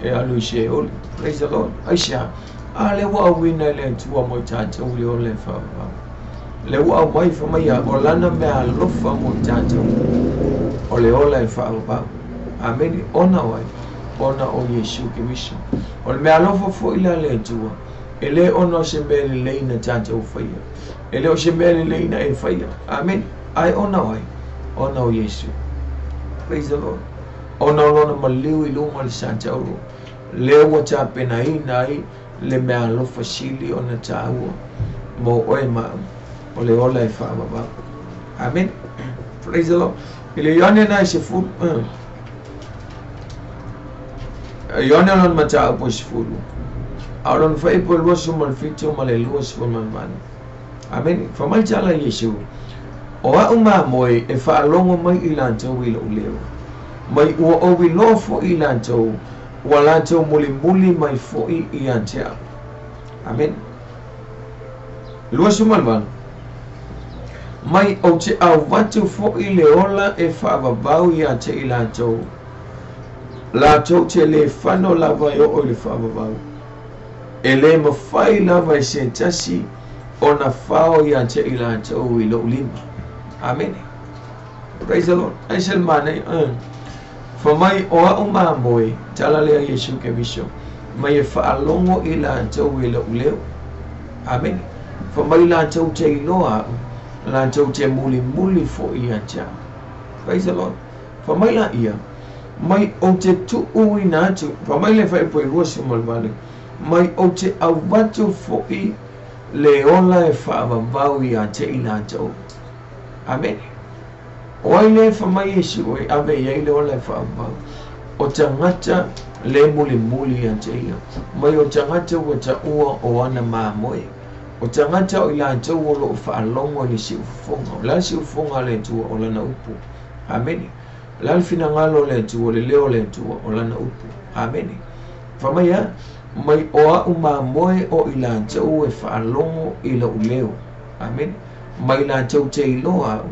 alushe ol. Praise the Lord. Aisha. Ale wa wina le tua mo tata uli ole fa. Le wa mai fa mai olana me alofa mo tata. Ole ole fa ba. Amen. Ona wai. Ona o Yesu Kristo. Ole me alofa fo ila le tua. Ele ono shembele le ina tata o fa. Ele o shembele le ina e fa. Amen. Ai ona wai. Ona o Yesu. Praise the Lord. Ona lona maliu ilu mal santa o. Le wa ta pena ina le me alofa sili ona taua mo oe ma ole ola e whaamaba. Amen. Praise the Lord. Ile yone na se fu yone lon mata po se fu alon fa ipo loso mal fito mal loso man man. Amen. Fa mai tala Yesu o a uma moe e fa longo mai ilanto wi lo leo mai o wi lo fo ilanto walanto muli mai foi iantia. Amen. Luas malvan. Mai o te au watu foi leola e whaavavau iante ilanto. Lato te le whano lava yo o le whaavavau. E le mawhai lava e sentasi o na whao iante ilanto i lo lima. Amen. Praise the Lord. I said mane. For mai o a uma moe, tala lea Yesu ke viso, mai e whaalongo i la antau i la uleo. Amen. For mai la antau te iloa, la antau te muli fo i anta. Praise the Lord. For mai la ia, mai o te tu ui na atu, for mai le whai poi rosi malvale, mai o te awatu fo i le ola e whaavavau i ante i la antau. Amen. Oi le fa mai Yesu oi ave ye le ola fa ba o tangata le muli anteia mai o tangata o ta o ana ma moi o tangata o ila to o lo fa longo ni si fonga la si fonga le tu o la na upu. Amen. La fina ngalo le tu o le leo le tu o la na upu. Amen. Fa mai ya mai o uma moi o ila to o fa longo ila o leo. Amen. Mai la to te loa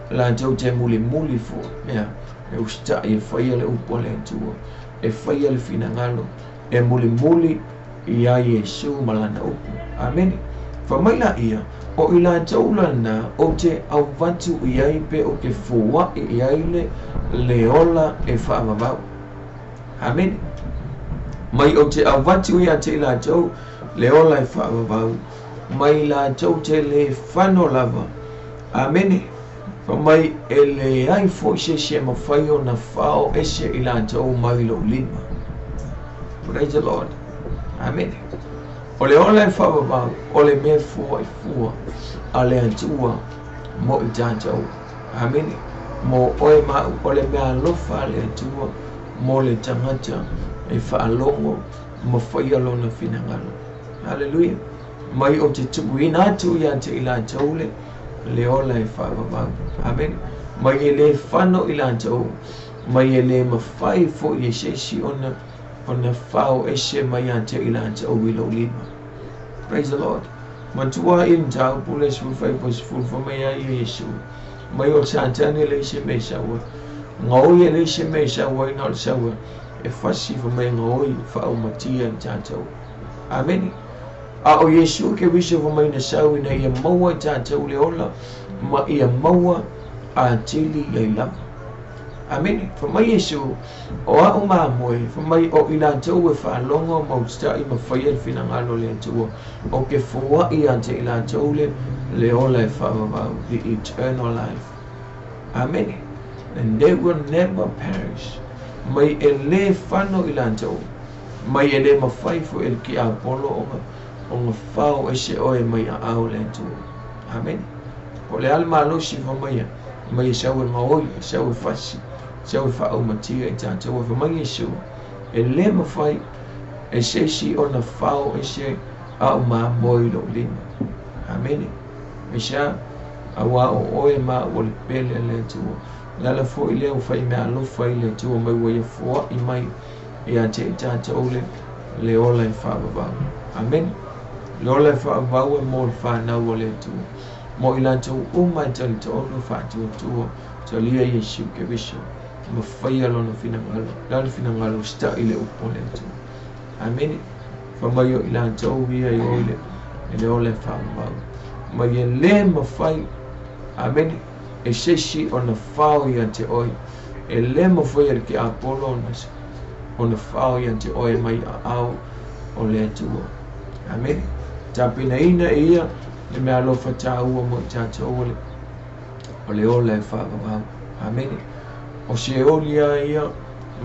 la tau te muli fo ya e usta e faia le upo le tua e faia le fina ngalo e muli ia Yesu malana upo. Amen. Fa mai la ia o ila tau lana o te au vatu ia pe o ke fua e ia le ola e whaamavau. Amen. Mai o te au vatu ia te ila tau le ola e whaamavau mai la tau te le whano lava. Amen. Mai ele ai foi se mawhai o na whao ese i la tau mai lo lima. Praise the Lord. Amen. O le ola e whaababau, o le mea fua a le antua mo i tātou. Amen. Mo oe mau, o le mea lofa le antua mo le tangata e whaalongo mo whaialona finangalo. Hallelujah. Mai o te tupuina atu i ante i la tau le ola e whaababau. Amen. Mai e le whano i lantau. Mai e le mawhai fo i e sesi ona whao ese mai ante i lantau i lo lima. Praise the Lord. Mantua in tau pule su whai posiful for mai a Yesu. Mai o santane le se me sawa. Ngoi e le se me sawa i nal sawa. E fasi for mai ngoi whao matia i tātou. Amen. A o Yesu ke wiso for mai na sawa na ia maua i tātou le ola. Ma ia maua a tili i lama. Amen. For mai Yesu o a uma moe. For mai o ila tau e whaalonga mau sta i mawhai al finangalo le atua. O ke fua i ante ila tau le ola e whaamavau. The eternal life. Amen. And they will never perish. Mai e le whano ila tau. Mai e le mawhai fo el ki a polo o ngā whao e se oe mai a au le atua. Amen. O le alma alosi fa mai mai sau e maoi, sau e fasi, sau e whao matia i tātou. Fa mai Yesu e le mawhai e se si o na whao e se au maa moi lo lima. Amen. E sa awa o oe maa o le pele le tua. Lala fo i leo whai mea alofa i le tua mai wai e fua i mai i ate i tātou le ola e whaabavau. Amen. Le ola e whaabavau e mo le whanau o le tua. Mo i lantou umai tali to ono whātua tua to lia Yesu ke viso. mafaya lo na finangalo lalo finangalo sta ile upole tu amen fa mayo ila tau ia ile ole fa ma le mafai amen e sheshi on the fire yante oi e le mafai ki apolo on the fire yante oi mai au o le tu amen tapina ina ia le me alo fa tau mo tau ole fa amen o se olia ia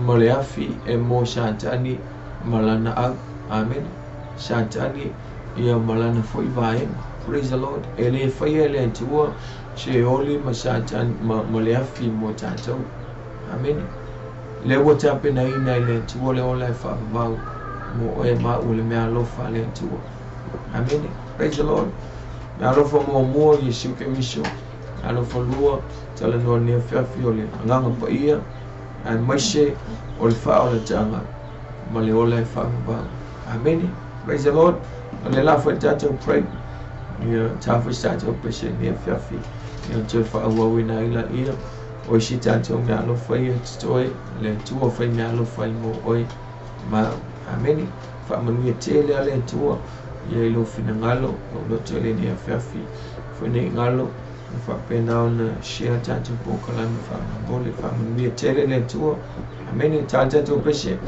maleafi e mo satani malana au amen satani ia malana foi vai praise the Lord ele faia le tua se oli masatan maleafi mo tatau amen le wata pena ina le tua le ola fa vau mo e ma ole me alo fa le tua amen praise the Lord me alo fa mo Yesu ke miso alo fa lua tala no ne fa fiole nganga pa ia an mashe ol fa ola tanga male ola fa vau amen praise the Lord le la fa tata pray ya tafu tata peshe ne fa fi ya to fa wa wina ila ia o shi tata me alo fa ia toi le tua fa me alo fa mo oi ma amen fa manu tele ale tua ya ilo finangalo lo tele ne fa fi fa ne ngalo fa pena on share tata po kala fa bole fa manu tele le tua amen tata to peshe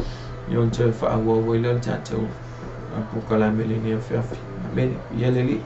yon to fa wa wila tata po kala mele ne fa fi amen yeleli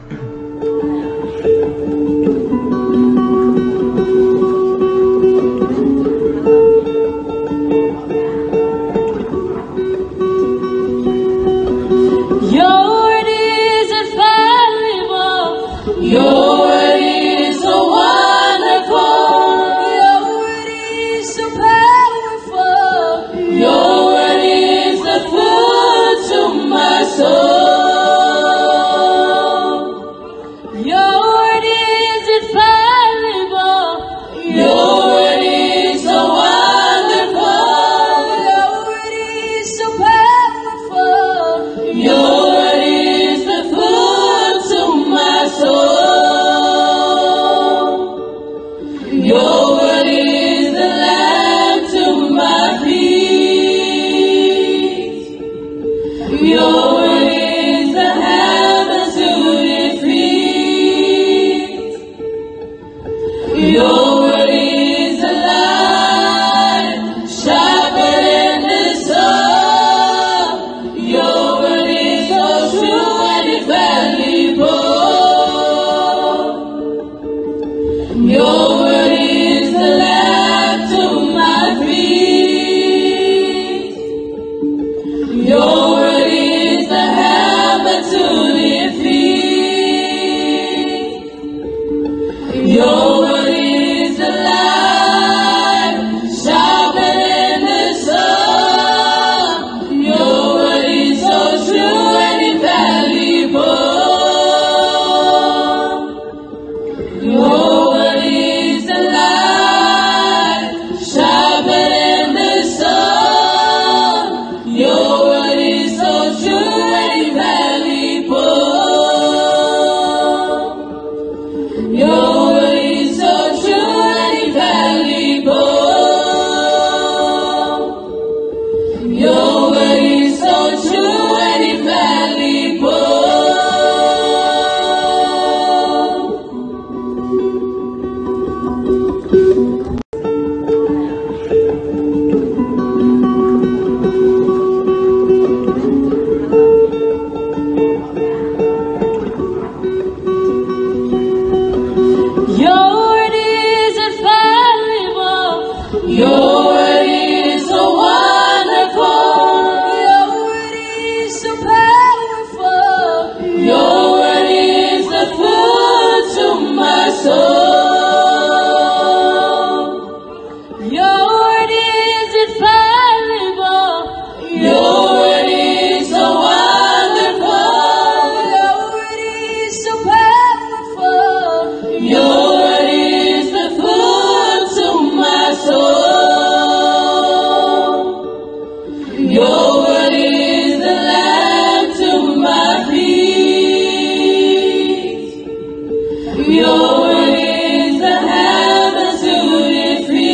Your word is the hammer to defeat.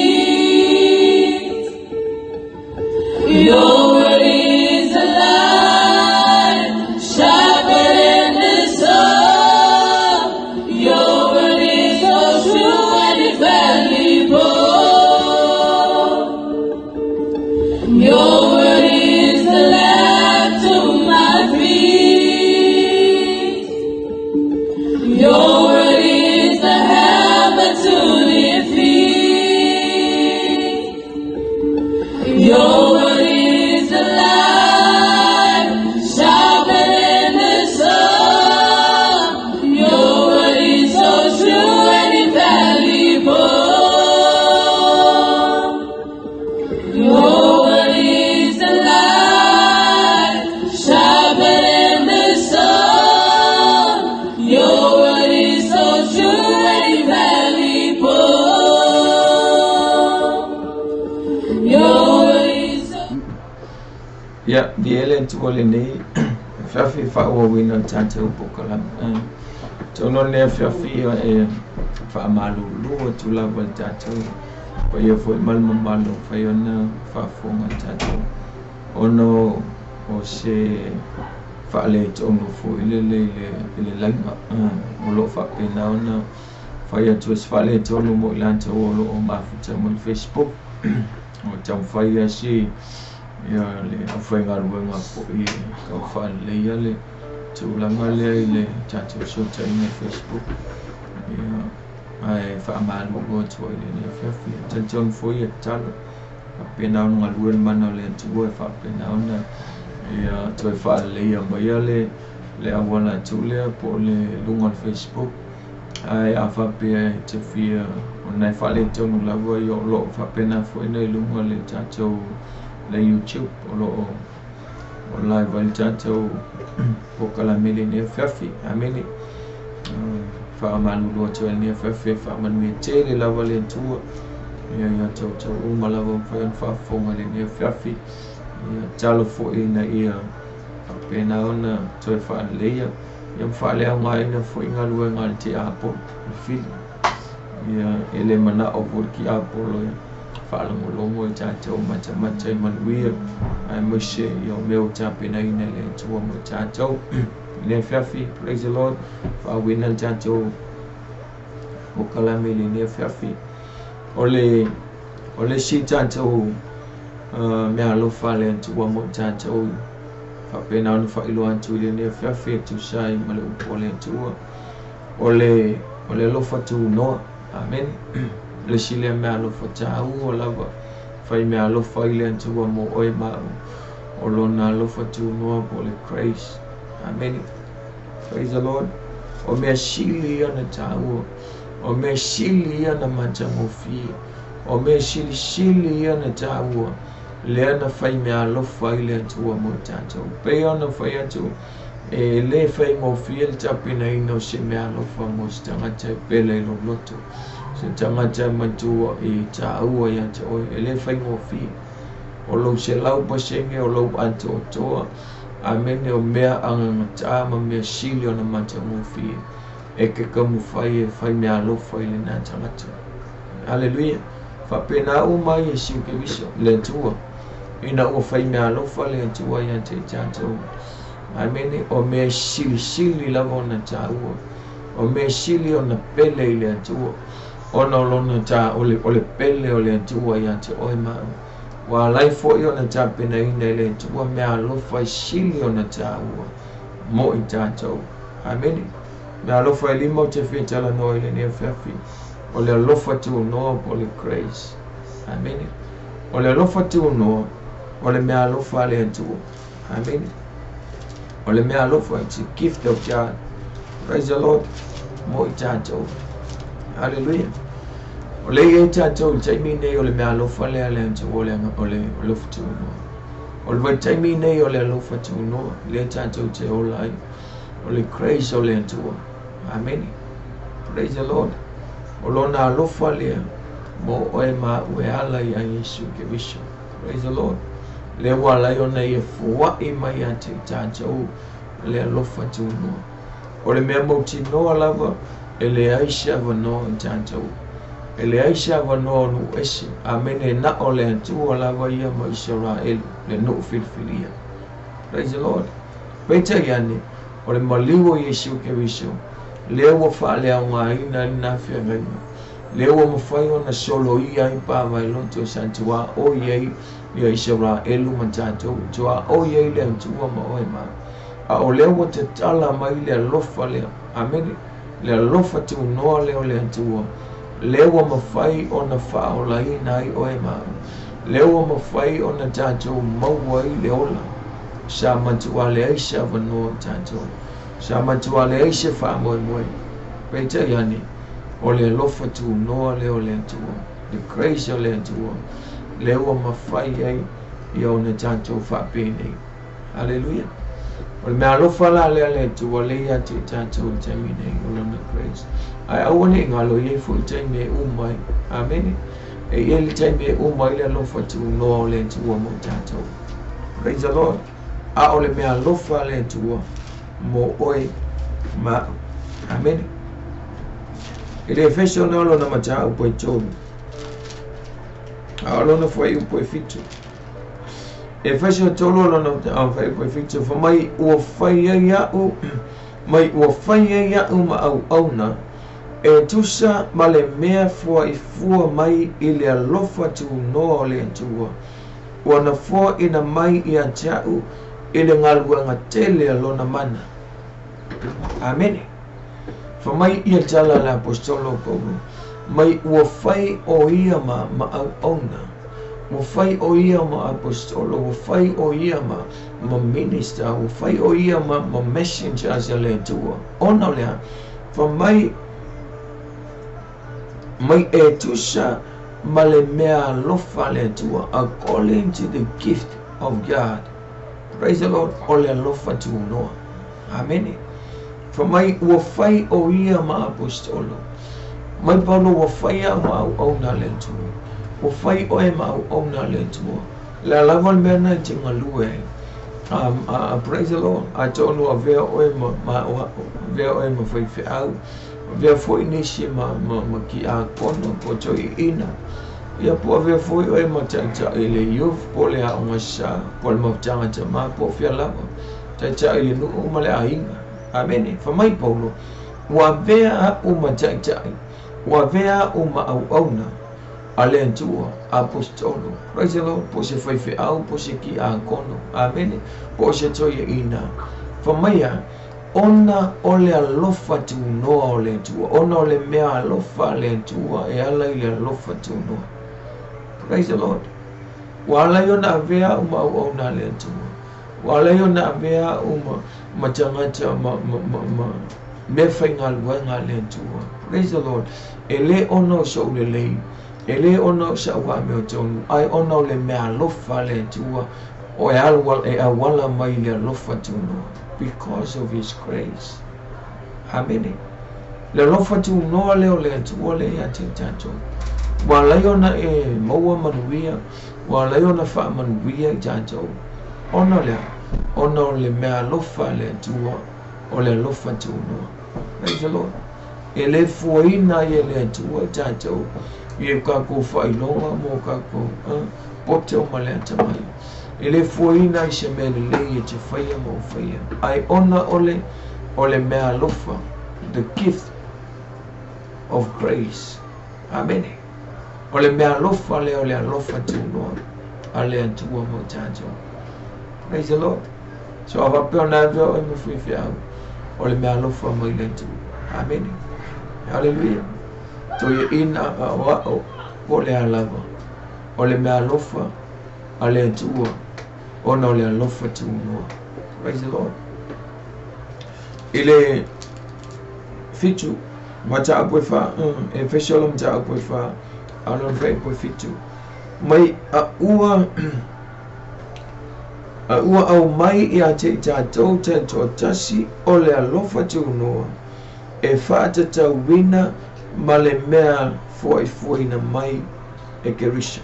Your word is the lamp to my feet. Your word is the hammer to defeat. Your word is the light, sharper than the sun. Your word is so true and infallible. Your word is the light, sharper than the sun. Your word is so true and infallible. Your word is so... Yeah, the Ellen to all in the Fafi Fawa winner Tante Bokalam. To no near Fafi Famalu, Lua to love and tattoo. For your foot Malmamalo, for your Fafong and tattoo. Oh no, or say Fale to no for Lily Lima, Olofa Penauna. For your Tues Fale to no Molanta or Mafutam on Facebook. Or Tam Fire she. Ya le afeng arweng apo I ka fan le ya le tu langa le chat so in Facebook ya ai fa man mo go to le fa fi tan fo ye tan apena ngalwen manole tu fa pena na ya tu fa le ya mo ya le awala tu le po le lungon Facebook ai afa pe te fi ona fa le tu la vo yo lo fa pena fo ne lungon le chat la YouTube o live al chato pokala mele ne fafi amene fa manu lo to ne fafi fa man me tele la vale tu ya to mala vo fa fo ngale ne fafi ya talo fo ina ia apena ona to fa leya yam fa le ngai na fo ngal we ngal ti apo fil ya ele mana o ki apo lo Falangolongo chacho macha manwir I must your milk tapping in a to one chacho nefafi praise the Lord for winner chacho Okalamili nefafi ole shi chacho me alo fale to one more chacho for penan for iluan to the nefafi to shine malu pole to ole lo for to no amen le chile me alo fo chau o lava fai me alo fai le tu mo oi ma o lona alo fo tu no pole grace amen praise the Lord o me chili ana chau o me chili ana mancha mo fi o me chili ana chau le ana fai me alo fai le tu mo chacho pe ana fai tu e le fai mo fi el chapina ino se me alo fo mo stanga che pele lo loto Tamaja mantua I taua ya to ele fai mo fi o lo se lau pasenge o lo anto toa amene o mea anga tama me silio na mata mo fi e ke kamu fai me alo fai le na tamata haleluya fa pena o mai Yesu ke biso le tua ina o fai me alo fai le tua ya te tato amene o me sili la bona taua o me silio na pele le tua ona lona ta ole pele ole tua ya te oi ma wa life o na ta pena ina le tua me alo fa shili ona ta mo itato amen me alo fa limo te fita la no ile ne fafi ole alo fa tu no ole grace amen ole alo fa tu no ole me alo fa le tua amen ole me alo fa it's a gift of God praise the Lord mo itato hallelujah ole ye chacho chaimi ne ole me alo fale ale nche ole ole futu no ole chaimi ne ole alo futu no le chacho che ole grace ole nche amen praise the Lord olona alo fale mo oema we ala ya Yesu ke bisho praise the Lord le wala yona ye fuwa ima ya chacho le alo futu no ole me mo ti no alava ele aisha vano chacho ele aisha vano no esi amene na ole tu ala vaya ma Israel le no filfilia praise the Lord pete yani ole maliwo Yesu ke bisho lewo fale anga ina na fia ngani lewo mfayo na solo ia ipa vai lonto santua o ye ia isara elu matato tua o ye le tua ma o ma a o le o te tala mai le lofa le ameni le lofa tu no le o le tua le o mafai ona fa o la ina i o ma le o mafai ona tato mawai le ola sa matua le aisha vano tato sa matua le aisha fa mo mo peita yani o le lofa tu no le o le tua the grace o le tua le o mafai ai i o na tato fa pene hallelujah o le mea lofa la le tua le ia te tato tamine o le grace ai awane ngalo ye fu taime umai amen e ele taime umai le lofa tu no le tua mo tato praise the Lord a o le mea lofa le tua mo oi ma amen ele efesio no lo na mata upo tobi a lo no foi upo fitu efesio tolo lo na fa upo fitu fa mai o fai ya u mai o fai ya u ma au na e tusa male mea fua i fua mai ile alofa tu no le tua wana fua ina mai i a tau ile ngalua ngatele alona mana amen fa mai i a tala la apostolo kogu mai ua fai o ia ma au auna ua fai o ia ma apostolo ua fai o ia ma minister ua fai o ia ma messenger asia le tua ona lea fa mai e tusa male mea lofa le tua according to the gift of God. Praise the Lord. Ole lofa tu no. Amen. For mai ua fai o ia ma apostolo. Mai Paulo ua fai ma au na le tua. Ua fai o e ma au na le tua. La laval mea na tinga lue. Praise the Lord. I don't know vea o e ma fai fe au. Vea foi nisi ma ki a kono po toi ina ia po vea foi o ma tata ile yuf po le a ngasa po le mafutanga ta ma po fia lava tata ile no o male a inga amen fa mai Paulo wa vea o ma tata wa vea o ma au na ale tua apostolo praise the Lord po se foi fe au po se ki a kono amen po se toi ina fa mai ona ole alofa tu no ole tua ona ole mea alofa le tua e ala ile alofa tu no praise the Lord wala yona vea uma ona le tua wala yona vea uma matangata me faingal wenga le tua praise the Lord ele ono so le ele ono sa wa me ton ai ono le mea alofa le tua o e alwala mai le alofa tu no because of his grace. Amen. Le lofa tu no leo le tu le ya tanto. Wala yona e maua manuia, wala yona fa manuia tanto. Ono le mea lofa le tu o le lofa tu no. Praise the Lord. Ele fuina ye le tu tanto. Ye ka ko fa ilonga mo ka ko pote o maleta mai. Ele foi na semele le te faia mo faia ai ona ole mea lofa the gift of grace amen ole mea lofa le ole lofa tu no ale antu mo tanto praise the Lord so ava pena do me fui fiao ole mea lofa mo le tu amen hallelujah to ye in wa ole alava ole mea lofa ale antu ona ole alofa tu no praise the Lord ile fitu mata apofa efesio mata apofa alon fe po fitu mai ua au mai ia te tatou te totasi ole alofa tu no e fata ta wina male mea foi na mai e kerisha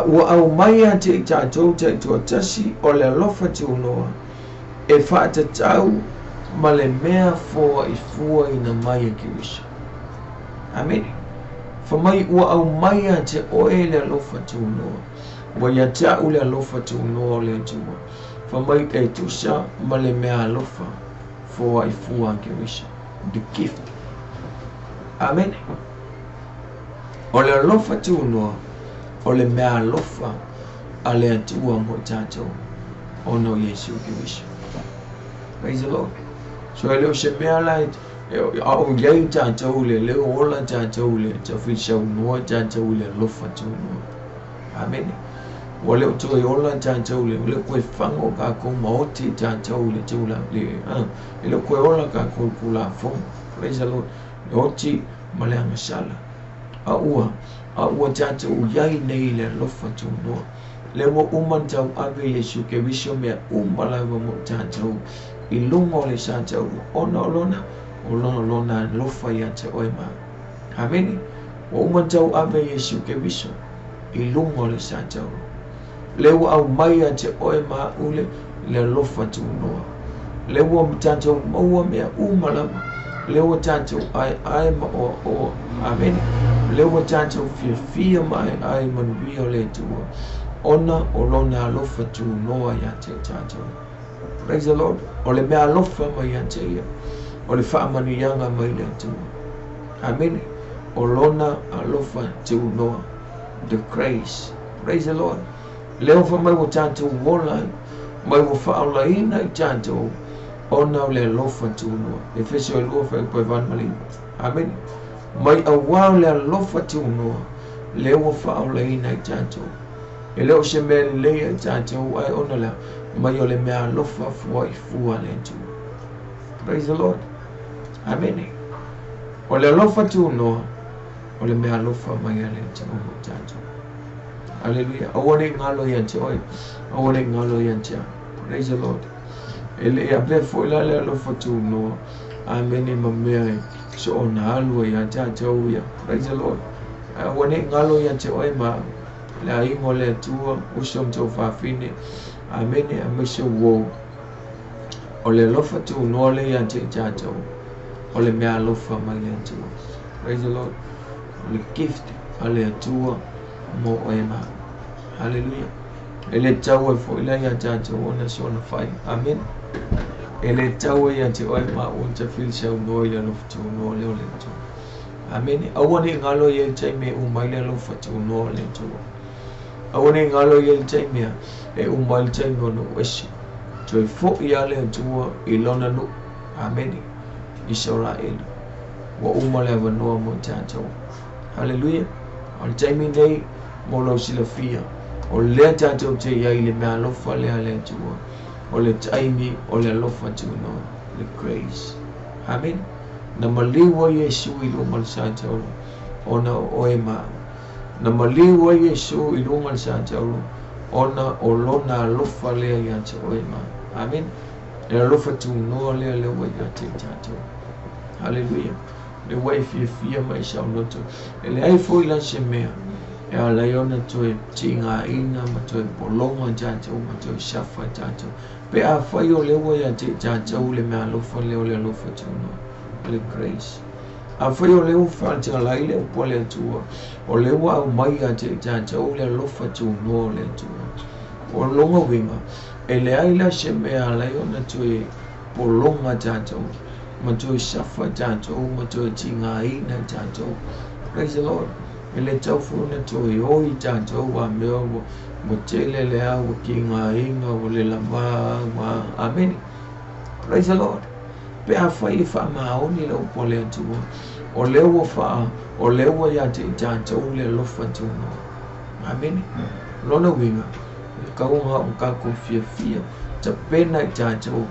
ua au mai a te tatou te totasi o le alofa tu noa e whaata tau ma le mea fua ina mai a kirisha amen fa mai ua au mai a te oe le alofa tu noa wa ia tau le alofa tu noa le tua fa mai e tusa ma le mea alofa fua a kirisha the gift amen o le alofa tu noa o le mea alofa ale atua mo tātou ono Yesu Kiriso. Praise the Lord. So leo se mea lai au yai tātou le leo ola tātou le tawhi sau noa tātou le lofa tau noa. Amen. Wa leo toi ola tātou le koe whango ka ko maoti tātou le tula le leo koe ola ka ko kula fong. Praise the Lord. Le oti maleanga sala. Aua tātou yai nei le lofa tau noa. Le mo umantau ave Yesu Kiriso mea umalawa mo tātou I lungo le tātou ona lona lofa ia te oema. Amen. Wa umantau ave Yesu Kiriso I lungo le tātou. Leo au mai a te oema ule le lofa tu noa. Leo tātou maua mea umalawa. Leo tātou ai ma o amen. Leo tātou fia mai ai manuia le tua. Ona o lona lofa tu noa ia te tātou. Praise the Lord. O le mea lofa mai ia te ia. O le whaamanianga mai le tua. Amen. O lona alofa tu noa. The grace. Praise the Lord. Leo fa mai o tātou wola. Mai o whaalaina I tātou. Ona le lofa tu noa. Efesio e lua whai pai van malima. Amen. Mai a wao le lofa tu noa. Leo o whaalaina I tātou. E leo se mea lea I tātou ai ona lea. Mai o le mea lofa fua I fua le tu. Praise the Lord. Amen. O le lofa tu noa. O le mea lofa mai a le tu o tātou. Hallelujah. Awane ngalo ia te oi. Awane ngalo ia te. Praise the Lord. Ele ia be fo la le lofa tu noa. Amen ma mea. So ona alu ia tātou ia. Praise the Lord. Awane ngalo ia te oi ma. La ingo le tua usom tau whawhine. Amen a mese wo. O le lofa tu noa le ia te tātou. O le mea lofa mai ia tua. Praise the Lord. O le gift a le tua mo oema. Hallelujah. Ele tau e fo ila ia tātou ona sona whai. Amen. Ele tau e ia te oema o te whil sau noa ia lofa tu noa leo le tua. Amen. Awane ngalo ia te me umai le lofa tu noa le tua. Awane ngalo ia te mea e umai te ngono wesi. Toi fo ia le tua I lona nu. Amen. Israel. Wa umale wanoa mo tātou. Hallelujah. O le taimi nei mo lau sila fia. O lea tātou te iai le mea lofa lea le tua. O le taimi o le lofa tūno. Le grace. Amen. Na maliwa Yesu I lunga le tātou. Ona oe maa. Na maliwa Yesu I lunga le tātou. Ona o lona lofa lea ia te oe maa. Amen. Le lofa tūno lea lewa ia te tātou. Hallelujah. Le wai fia mai sau noto. Ele ai foi la se mea. E a laiona toe tinga ina ma toe polonga tātou ma toe shafa tātou. Pe a whai o lewa ia te tātou le mea lofa leo le lofa tūno. Le grace. A whai o leo whantia lai leo po le tua. O lewa au mai a te tātou le lofa tūno le tua. O longa winga. Ele ai la se mea laiona toe polonga tātou. Ma toi shafa tātou, ma toi tinga ina tātou. Praise the Lord. Ele tau funa toi oi tātou wa mea mo tele lea wa kinga inga wa le lama wa. Amen. Praise the Lord. Pe a whai wha maoni lau po lea tua. O lewa wha, o lewa ia te tātou le lofa tūno. Amen. Lona winga. Kaunga o kako fia. Ta pena tātou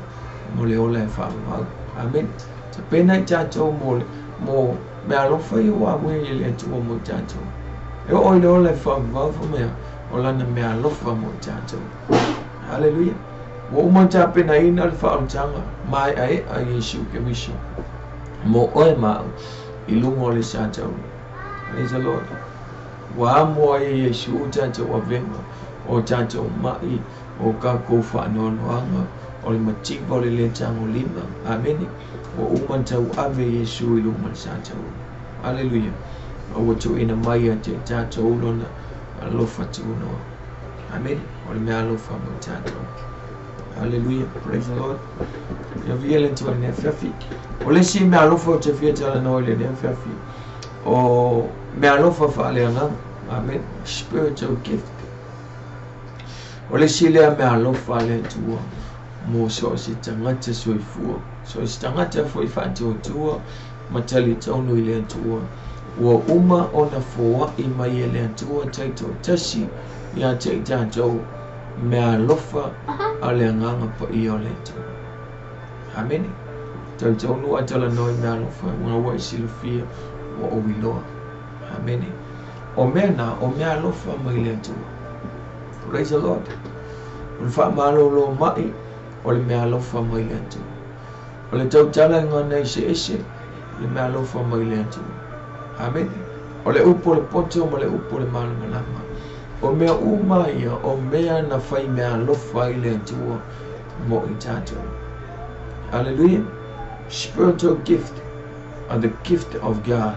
mo leo le wha mau. Amen. Te pena I tātou mo mea lofa I wa mwenye le tua mo tātou. E o leo le whamawha mea o lana mea lofa mo tātou. Hallelujah. Wa umanta pena ina le whaamtanga mai ai a Yesu Kiriso. Mo oe mau I lungo le tātou. Praise the Lord. Wa mo ai Yesu tātou a venga o tātou mai o kako whaanoanoanga. O le mativa o le tango lima. Amen. O umantau ave Yesu I lunga le tātou. Hallelujah. O watu ina mai a te tātou lona alofa tūnoa. Amen. O le mea alofa mo tātou. Hallelujah. Praise the Lord. Ia via le tua le whiawhi. O le si mea alofa o te whia tala noa le whiawhi. O mea alofa whaaleanga. Amen. Spiritual gift. Ole sile me alofa le tua mo so si tangata soifua so si tangata foi fati o tua matali tonu ile tua wa uma ona foa I mai ile tua taito tashi ya taita jo me alofa ale nganga pa I ole tua. Amen. Taito nu atala noi me alofa una wa silufia wa owiloa. Amen. O me alofa mai ile tua. Praise the Lord. Unfa malo mai ole me alofa mai lentu. Ole tau tala ngana ese le me alofa mai lentu. Amen. Ole upo le poto ole upo le malo malama. O me umaya o me na fai me alofa lentu mo itato. Hallelujah. Spiritual gift and the gift of God.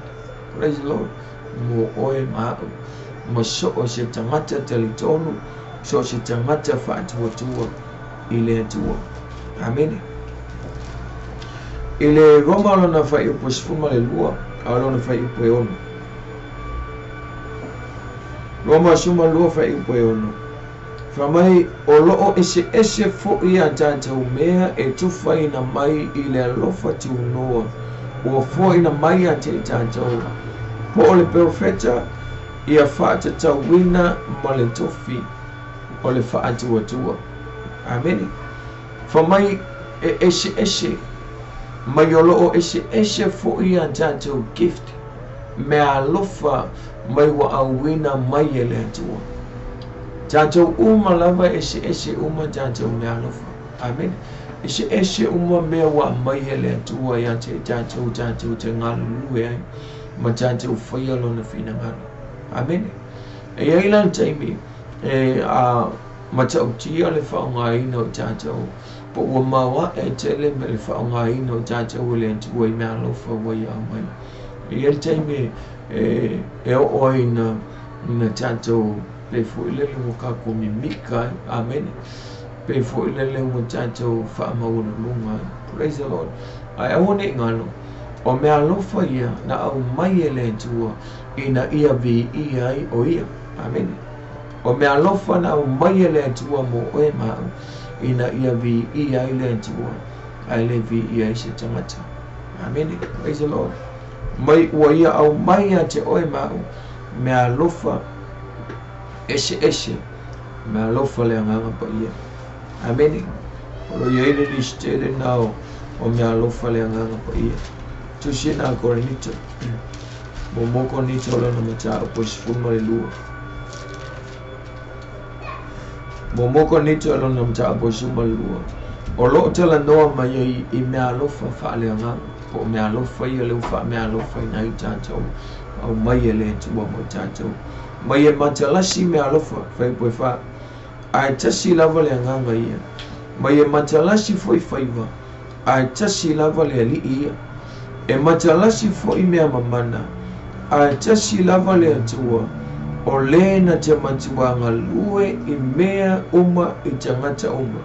Praise the Lord. Mo oe ma mo so o se tangata telitonu so se tangata fatu tua ile tua. Amen. Ile Roma lona fai upo sifuma le lua alona fai upo ono. Roma suma lua fai upo ono. Famai o loo ese fo ia tata umea e tufa ina mai ile alofa ti unoa o fo ina mai ate tata po ole profeta ia fata tawina male tofi ole fata watua. Amen. Famai ese mai o loo ese fo ia tata gift me alofa mai wa awina mai ele atua. Jajo uma lava ese uma jajo me alofa. Amen. Ese uma me wa mai ele tua ya te jajo te ngalu e ma jajo faya lona fina ngalo. Amen. E ilan taimi a mata utia le fa ngai no jajo po wa mawa e tele me le fa ngai no jajo le tua me alofa wa ya mai. E taimi e oina na jajo pe fo ilele mo ka ko mimika. Amen. Pe fo ilele mo jajo fa mauna lunga. Praise the Lord. Ai one ngalo o me alofa ia na au mai ele tua ina ia vi ai o ia. Amen. O me alofa na au mai ele tua mo e ma ina ia vi ai le tua ai le vi ai se tamata. Amen. Praise the Lord. Mai o ia au mai ate o e ma me alofa ese me alofa le nganga pa ia. Amen. Olo yele ni stede nao o me alofa le nganga pa ia. Tues na korinito momoko nito lo na mata po sifuma le lua. Momoko nito lo na mata po sifuma le lua. Olo tala noa mai I me alofa fa le nganga po me alofa ia le fa me alofa na itato au mai ele tu mo tato. Mai matalasi me alofa fai po fa ai tasi lava le nganga ia. Mai matalasi foi faiva ai tasi lava le li ia. E matalasi foi me mamana ai tasi lava le tua o le na te matuanga lue I mea uma I tangata uma.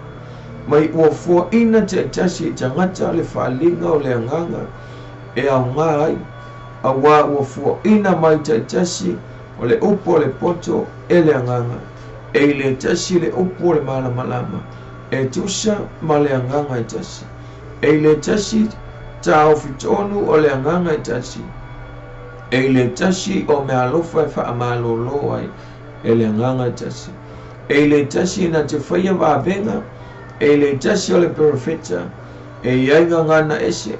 Mai o fo ina te tasi tangata le falinga o le nganga e au ngai awa o fo ina mai te tasi o le upo le poto e le nganga e le tasi le upo le malama e tusa ma le nganga e tasi e le tasi tau fitonu o le nganga e tasi e le tasi o me alofa fa amalo loai e le nganga e tasi e le tasi na te faya va venga e le tasi o le profeta e yanga ngana ese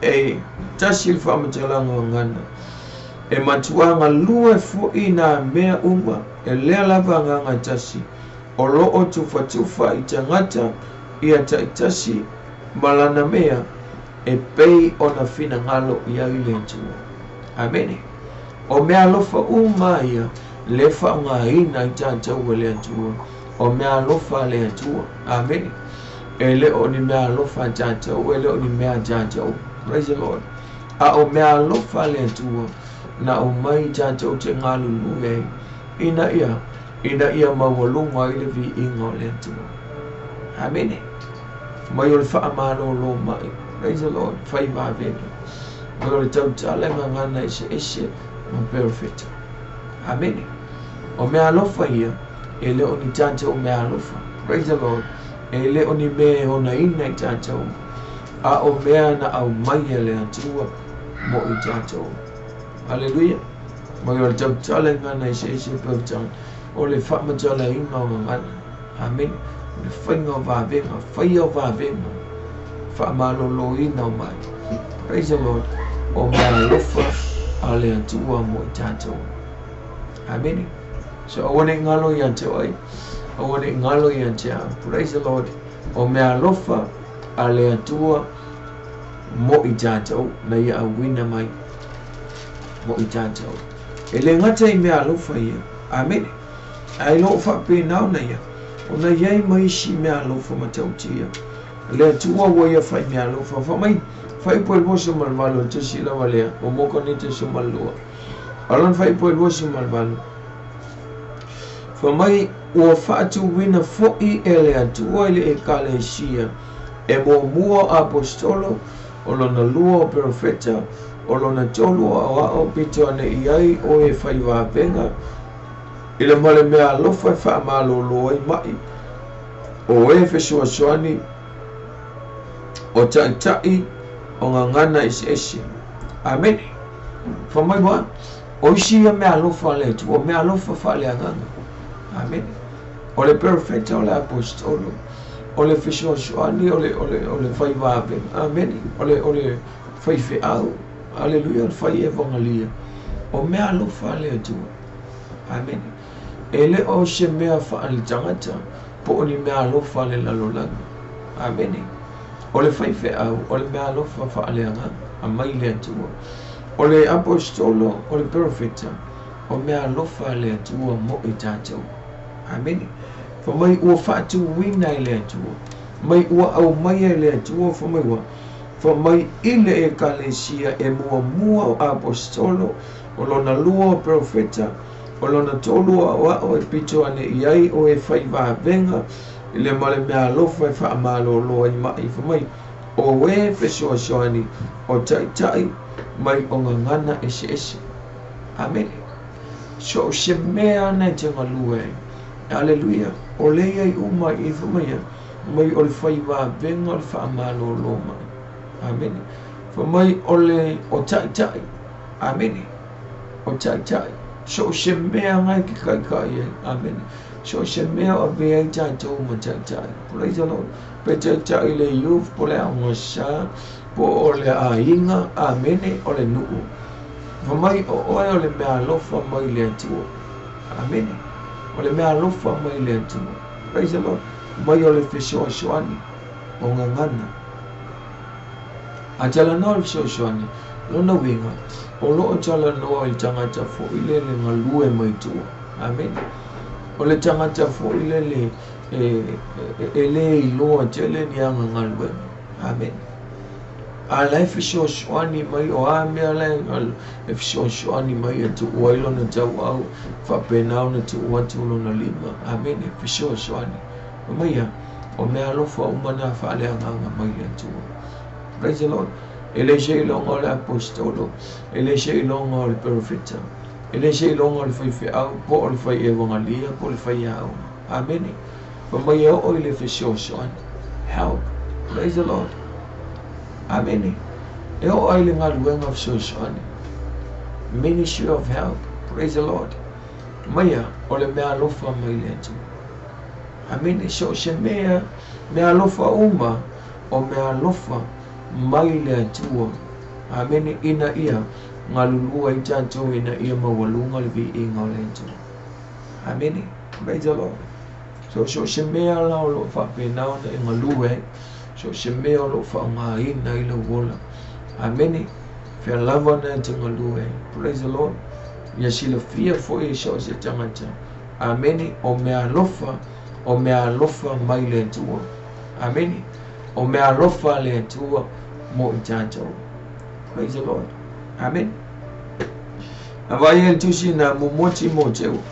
e tasi fa matalanga ngana e matuanga lua fo ina mea uma e lea lava nganga tasi o loo tufa I tangata ia taitasi malana mea e pei ona fina ngalo ia ile tua. Amen. O mea lofa uma ia lefa nga ina itaja wale tua o mea lofa le tua. Amen. E le o ni mea lofa jaja wele o ni mea jaja. Praise the Lord. A o mea lofa le tua na o mai jaja o te ngalu lue ina ia mawalunga ile vi ingo le tua. Amen. Mai o fa amano lo mai. Praise the Lord. Fai va vendo. Mai o tau talenga ngana ese ma perfect. Amen. O mea lofa ia ele oni tātou me alofa. Praise the Lord. Ele oni me hona ina I tātou. A o mea na au mai ele atua mo I tātou. Hallelujah. Mo I o tau tale ngana I se pēutang. O le whamatala inga o ngana. Amen. O le whainga o vāvenga. Whai o vāvenga. Whamalolo ina o mai. Praise the Lord. O mea alofa a le atua mo I tātou. Amen. So I want to ngalo yan te oi. I want to ngalo yan te a. Praise the Lord. O mea alofa a le atua mo I tātou na ia a wina mai mo I tātou. E le ngata I mea alofa ia. Amen. Ai lo whape nao na ia. O na iai mai si mea alofa matau tia. Le atua wa ia whai mea alofa. Whamai whai poe moso malvalo te sila walea. O moko ni te so malua. Alan whai poe moso malvalo. Whamai ua whaatu wina fo'i ele atua ele e kale sia. E mo mua apostolo, o lona lua o profeta, o lona tolu o awao pito ane iai o e whai wāpenga. Ila male mea alofa e wha malolo ai mai. O e whesua soani, o tai o ngangana isi. Amen. Whamai wa, o isi ia mea alofa le tu, o mea alofa wha le anganga. Amen. O le perfecta o le apostolo. O le whesua soani, o le whai wāpenga. Amen. O le whai whiau. Alleluia, o whai evangalia. O mea alofa le tu. Amen. Ele o se mea wha ali tangata. Po o ni mea alofa le lalolanga. Amen. O le whai whiau. O le mea alofa wha ale anga. A mai le atua. O le apostolo. O le profeta. O mea alofa le atua mo I tātou. Amen. For mai ua whaatu wina I le atua. Mai ua au mai I le atua. For mai ua. For mai ile e kalesia e mua o apostolo. O lona lua o profeta. O lona tolu o e pito ane iai o e whai wāvenga. Ile male mea alofa e wha amalolo ai mai. For mai o e whesua soani o tai mai o ngangana ese. Amen. So se mea nei te ngalue. Alleluia. O leia I uma I whamaya. Mai o le whai wāvenga o le wha amalolo mai. Amen. For mai o le o tai. Amen. O tai. So se mea ngai ki kai. Amen. So se mea o vea I tātou ma tai. Praise the Lord. Pe tai le youth po le angosha. Po o le ainga. Amen. O le nuu. For mai o oe o le mea lofa mai le atua. Amen. O le mea lofa mai le atua. Praise the Lord. Mai o le whesua soani. O ngangana. A tala noa le whesua soani. Lona winga. O loo tala noa I tangata fo ile le ngalue mai tua. Amen. O le tangata fo ile le ele I loa tele ni anga ngalue. Amen. A lai whesua soani mai o a mea lai e whesua soani mai e tu uailo na tau au whapenau na tu uatulo na lima. Amen. E whesua soani. O mai o mea lofa umana whaale anganga mai e tu. Praise the Lord. Ele se ilonga o le apostolo. Ele se ilonga o le profeta. Ele se ilonga o le whai whiau. Po o le whai evangalia. Po o le whai au. Amen. Pa mai o le whesua soani. Help. Praise the Lord. Amen. E o ai le ngaluenga whesua Ministry of Help. Praise the Lord. Maya o le mea lofa mai le atu. Amen. So se mea lofa uma o mea lofa mai le atua. Amen. Ina ia ngalulua I tātou ina ia mawalunga le vi inga o le atu. Amen. Praise the Lord. So se mea lao lo whapenau na ngalue. So se mea lo whaunga ina I lo wola. Amen. Fea lava na te ngalue. Praise the Lord. Ia sila fia fo I so se tangata. Amen. O mea lofa mai le atua. Amen. O mea lofa le atua mo I tātou. Praise the Lord. Amen. Avai el tusi na mumoti mo teu.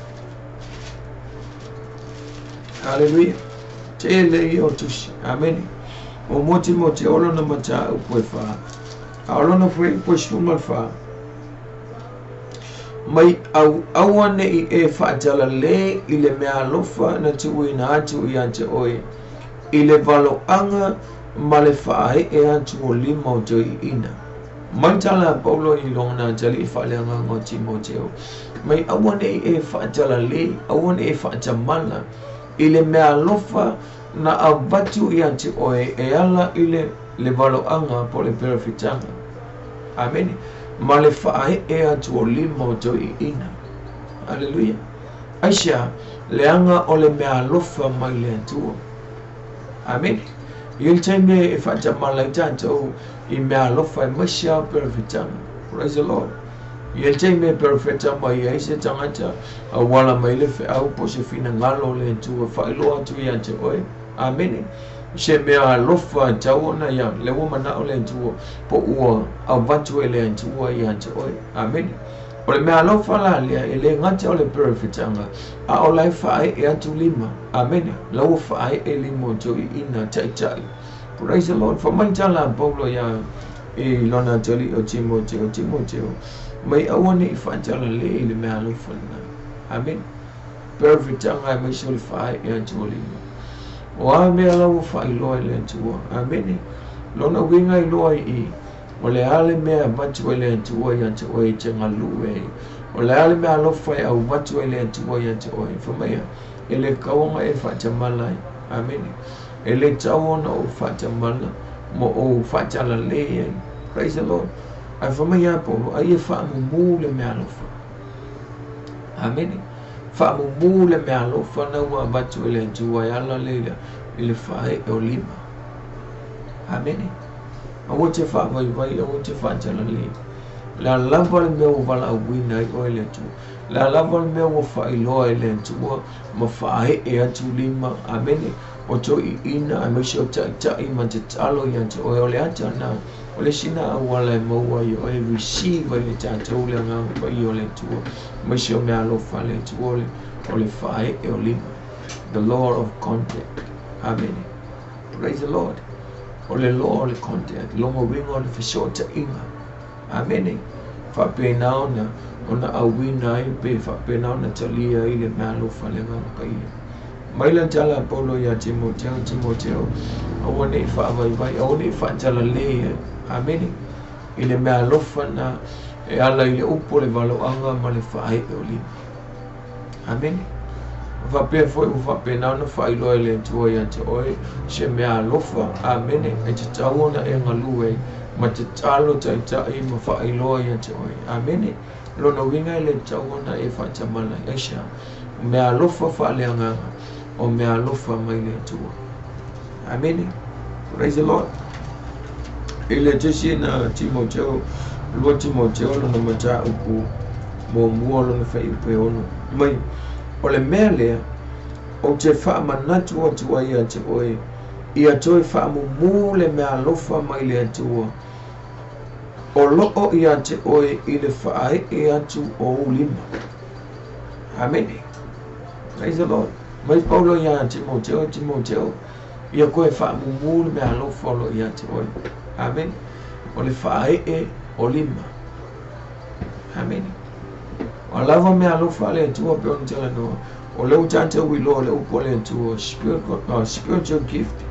Hallelujah. Te le o tusi. Amen. O moti mo te olo na mata upoe wha. A olo na fwe upoe shumal wha. mai awane I e whaatala le I le mea alofa na tu ina atu I ante oe I le valo anga ma le whae e atu o lima o te ina mai tala Paulo I lona tali I whaaleanga ngā Timoteo mai awane I e whaatala le awane e whaatamala I le mea alofa na avatu I ante oe e ala I le valo anga po le perafitanga amen ma le whae e atu o lima o te ina Hallelujah. Aisha, leanga o le mea alofa mai le atua. Amen. You'll tell me if I tell my like that, oh, in mea alofa I must share perfect time. Praise the Lord. You'll tell me perfect time by Yaisa Tangata, a wala mai le fe au posefina ngalo le atua, whailoa tu I ante oe. Amen. She mea alofa tawana ya, le womana o le atua, po ua, au vatu e le atua I ante oe. Amen. Ole mea alofa la lia ele ngate ole perfectanga a ole fae e atu lima amen lau fae e limo to I ina tai tai praise the Lord for my tala Paulo ya e lona tali o Timoteo mai awane I fatala le ele mea alofa na amen perfectanga mai soli fae e atu lima wa mea lau fae loa le atu amen lona winga I loa I ole ale mea watu ele antua I ante oe te ngalue ole ale mea alofa I au watu ele antua I ante oe whamea ele kaonga e whatamala amen ele taona o whatamala mo o whatala le praise the Lord ai whamea polo ai e whaamumu le mea alofa amen whaamumu le mea alofa na ua watu ele antua I ala leila ele whae o lima amen I want to fight my way, I want to fight Jalali. La lava me over a win I oil to. La lava me over a loyal and to work, Mafai air to lima, a many, or to ina, I must show time and to alo and to oil now. Oleshina while I'm over you, I receive a little told and by your to work. Monsieur Malo Fale to all, Olify or lima. The Lord of contact. Amen. Praise the Lord. Ole Lord contact longo wingo le fishota inga amen fa pe naona ona awina I pe fa pe naona talia ile malo falenga kai maila tala Paulo ya Timoteo awone fa vai awone fa tala le amen ile malo fana e ala ile upo le valo anga male fa ai oli amen va pe foi va pe na no fa ilo ele tu ya te oi she me alofa amen e te taona e ngalue ma te talo tai tai ma fa ilo ya te oi amen lo no winga ele taona e fa tamala esha me alofa fa le anga o me alofa mai le tu amen praise the Lord ele te sina Timoteo lo no mata uku mo muolo no fa ipe ono mai ole mele o te wha manatu o tua I ate oe I atoe wha mumu le mea alofa mai le atua o loo I ate oe I le whae e atu o lima amen praise the Lord mai Paulo ya Timoteo ia koe wha mumu le mea alofa lo I ate oe amen o le whae e o lima amen o lava me alofa le tua pe on tela no o le utante we lo le upole to spiritual gift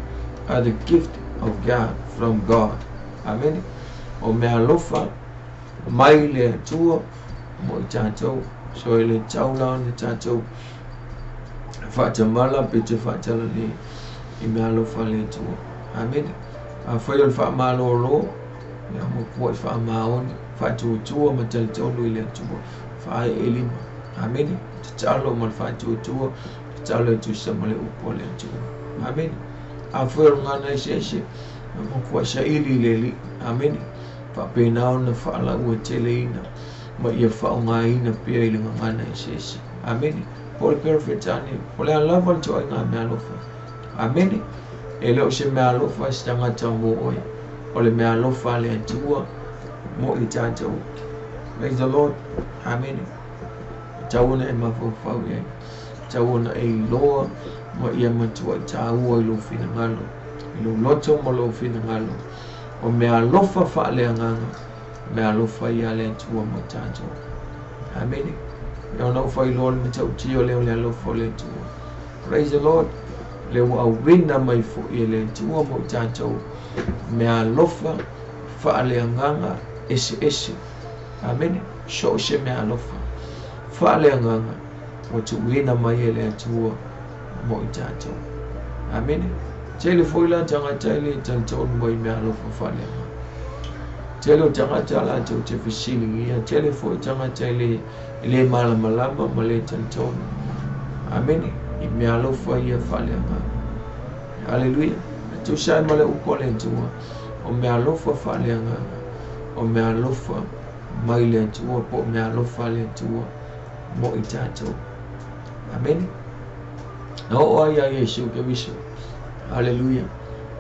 are the gift of God from God amen o me alofa mai le tua mo tanto so le taula le tanto fatamala pe te fatala le I me alofa le tua amen a foi o fa malo lo ya mo ko fa maon fatu tua matal tolo le tua fa elima amen talo mal fatu tua talo tu samale upole tua amen a foi ngana sheshe mo ko shaili leli amen fa penao na fa la u teleina ma ia fa ngaina pe ile ngana sheshe amen por perfect ani por la lava to ngana alofa amen ele o she me alofa stanga tambo oi ole me alofa le tua mo itato praise the Lord amen tauna e mafofau e tauna e loa mo ia matua taua I lo fina ngalo I lo loto mo lo fina ngalo o me alofa fa le nganga me alofa ia le tua mo tato Amen. Yo no fai Lord me tau tio leo le alofa le tua. Praise the Lord. Le wa wina mai fo I le tua mo tātou me alofa fa le nganga ese. Amen. So se me alofa fa le nganga mo tu wina mai le tua mo tātou. Amen. Tele foi la tanga tele tātou mo me alofa fa le nganga. Tele tanga tala tu te fisili ya tele foi tanga tele le malama male tātou. Amen. I me alofa ia fa le nganga. Hallelujah. Tu sai male ukole tua. O me alofa fa le nganga. O me alofa mai le tua po me alofa le tua mo I tātou. Amen. O ai Yesu ke viso. Hallelujah.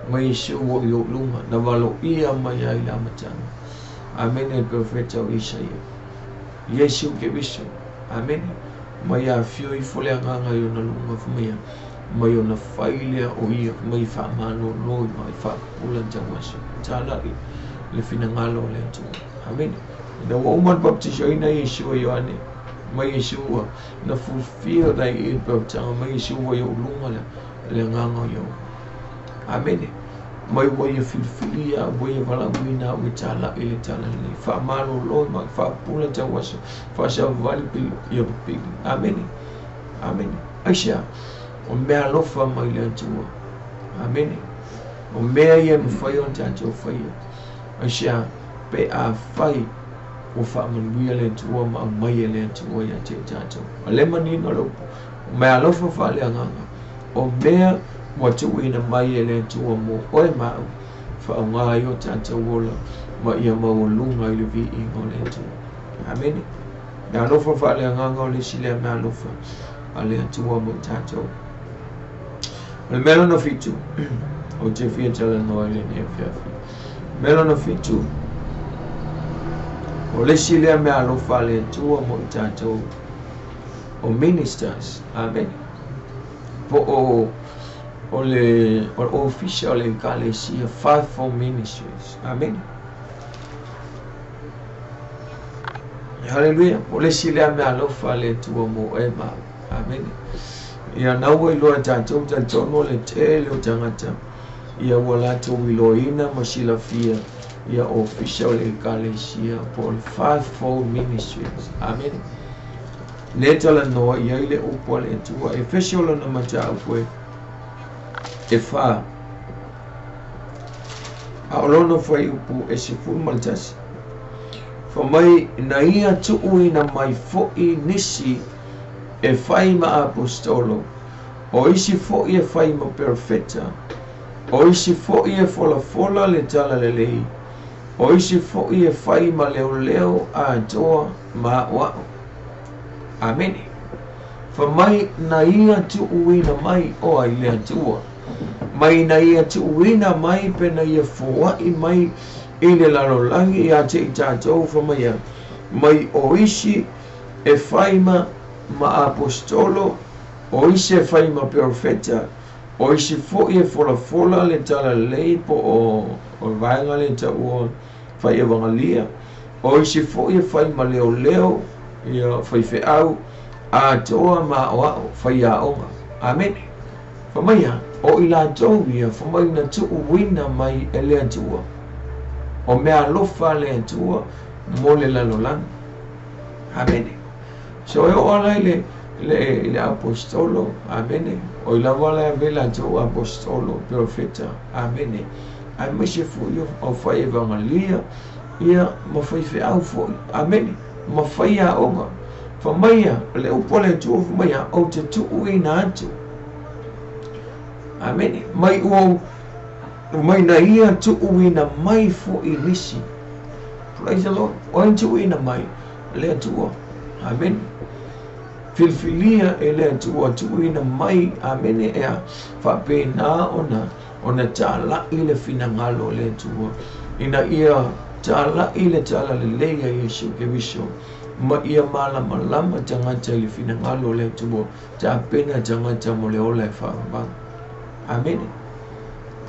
Mai Yesu wo yo luma na valo ia mai ai la matanga. Amen. El profeta Isaia. Yesu ke viso. Amen. Mai a fio I fole nganga yo na lunga fumia. Mai ona faile o ia mai fa mano no mai fa pula jamas. Tala le finangalo le tu. Amen. The woman baptism ina Yesu Yohane. Mai Yesu na fulfill dai I baptism mai Yesu yo lunga le nganga yo. Amen. Mai wo ye fulfilia wo ye vala wina we tala ile tala le fa mano lo mai fa pula jamas. Fa sha vali bil yo bil. Amen. Amen. Aisha o mea alofa mai le tua. Amen. O mea ia mwhai on tātou whai. Asia pe a whai o whaamanuia le tua ma mai le tua ia te tātou. O le mani no lopo. O mea alofa whale anganga. O mea watu ina mai le tua mo oe mau. Wha ngai o tātou wola ma ia maulunga I le vi ingo le tua. Amen. Mea alofa whale anganga o le sile mea alofa. Ale tua mo tātou. Le melo no fitu o te fia tala noa le ne fiafi. Melo no fitu o le silea me alofa le tua mo tātou o ministers. Amen. Po o le official le kalesia fivefold ministries. Amen. Hallelujah. O le silea me alofa le tua mo ema. Amen. Ia naua I loa tātou tātono le te leo tangata. Ia wala tō wiloina ma silafia. Ia official le kalesia po fivefold ministries. Amen. Le tala noa ia I le upua le tua. Official na matau koe. E wha. Aolono whai upu e se fulu maltasi. Whamai na ia tuu ina mai fo'i nisi e fai ma apostolo, o isi fo'i e fai ma perfeta, o isi fo'i e fola le tala le lei, o isi fo'i e fai ma leo a toa ma wa'o. Amen. Whamai na ia tuuina mai o ai lea tua. Mai na ia tuuina mai pe na ia fua'i mai I le lalolangi I a te I tātou whamai mai o isi e fai ma apostolo, o isi e fai ma profeta, o isi fo'i e fola le tala lei po o vaenga le ta ua fai evangalia, o isi fo'i e fai ma leo ia fai fe'au a toa ma oa'o fai a onga. Amen. Whamai o I lātou ia whamai na tuu wina mai e lea tua, o mea lofa lea tua mo le lalolang. Amen. So e ola le apostolo. Amen. O I lava le vela tu apostolo profeta. Amen. Ai mese fuio o fai evangelia ia ma fai fe'au foi. Amen. Ma fai a onga. Whamaia le upole tu whamaia o te tuu ina atu. Amen. Mai uo mai na ia tuu ina mai foi nisi. Praise the Lord. O tuu ina mai le tua. Amen. Filfilia e lea tua tuina mai. Amen. Ea whapena ona tala I le finangalo le tua. Ina ia tala I le tala le leia Yesu ke viso. Ma ia malama tangata I le finangalo le tua. Ta pena tangata mo le ola e whaabang. Amen.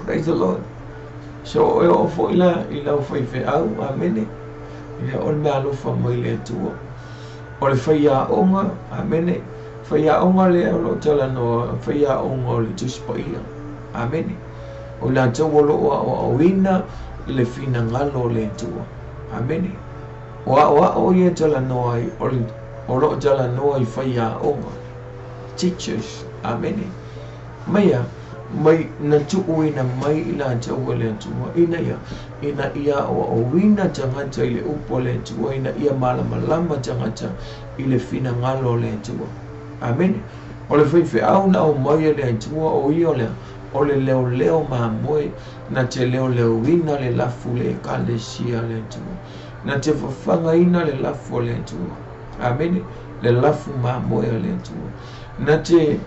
Praise the Lord. So e ofo ila whaiwheau. Amen. Ia on me alofa mai le tua. o le whaia onga, amene, whaia onga le alo tala no whaia onga o le tuspaia, amene, o la tau o loa o awina le fina ngalo le tua, amene, o ia tala no ai, o lo tala no ai whaia onga, teachers, amene, maya, mai na tuuina mai ila tau le tua, ina ia o wina tangata ile upo le tua, ina ia malama tangata ile fina ngalo le tua, amen. O le whaiwhi au na o mai le tua o i o le leo mamoe na te leo wina le lafu le kalesia le tua, na te whawhanga ina le lafu le tua, amen. Le lafu mamoe le tua, na te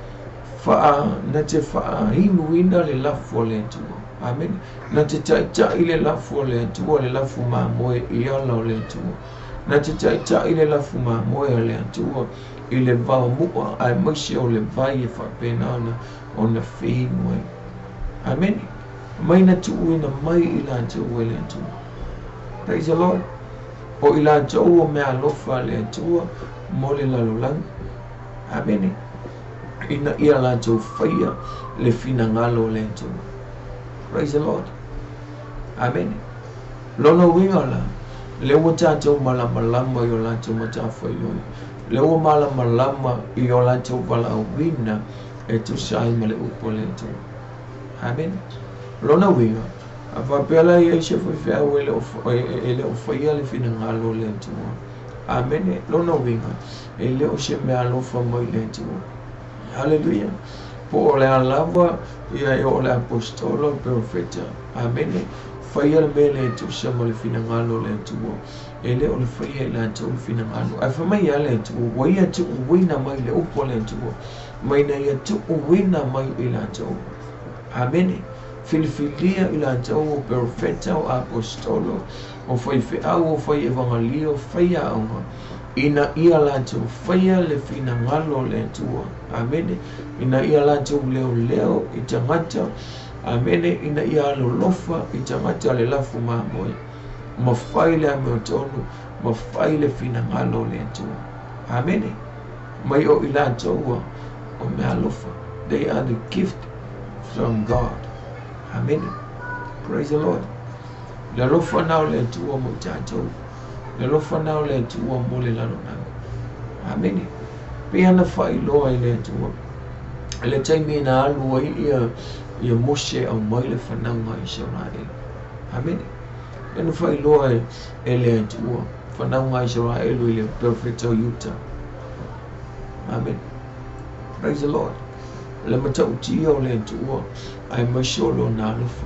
faa hinu ina le lafu le tua, amen. Na te taita ile lafu le tua le lafu mamoe i ala le tua, na te taita ile lafu mamoe le tua ile vau mua ai maisi o le vai e whapena o na whenua, amen. Mai na tuu ina mai ila tua le tua, praise the Lord. O ila tua mea alofa le tua mo le lalolang, amen. Ina ia la tau whaia le fina ngalo le tua, praise the Lord, amen. Lona wingala le ua tātou malama i o la tau matawhaioi, le ua malama i o la tau wala wina e tu sai ma le upo le tua, amen. Lona winga a whapela i eise whawhiau e le o whaia le fina ngalo le tua, amen. Lona winga e le o se mea alofa mai le tua, hallelujah. Po ole alava ia e ole apostolo profeta, amen. Whaia le mele tu sama le fina ngalo le tua, ele ole whaia le atu fina ngalo. Ai whamai ale tua, waia tu uwina mai le upo le tua, mai na ia tu uwina mai i la tua, amen. Filifilia i la tua o profeta o apostolo, o whaiwhi au o whai evangelio whaia aunga, ina ia la tua whaia le fina ngalo le tua, amen. Ina ia la tua leo i tangata, amen. Ina ia alolofa i tangata le lafu mamoe, mawhai le ame o tonu, mawhai le fina ngalo le tua, amen. Mai o ila tua o me alofa, they are the gift from God, amen. Praise the Lord. Le lofa nao le tua mo tātou, le lofa nao le tua mo le lalonanga, amen. Pea na whai loa i le tua, le taimi na alua ia mose au mai le whanaunga i Israel, amen. Pea na whai loa e le tua, whanaunga i Israel i le perfecto Utah, amen. Praise the Lord. Le matau tia o le tua, ai masolo na alofa,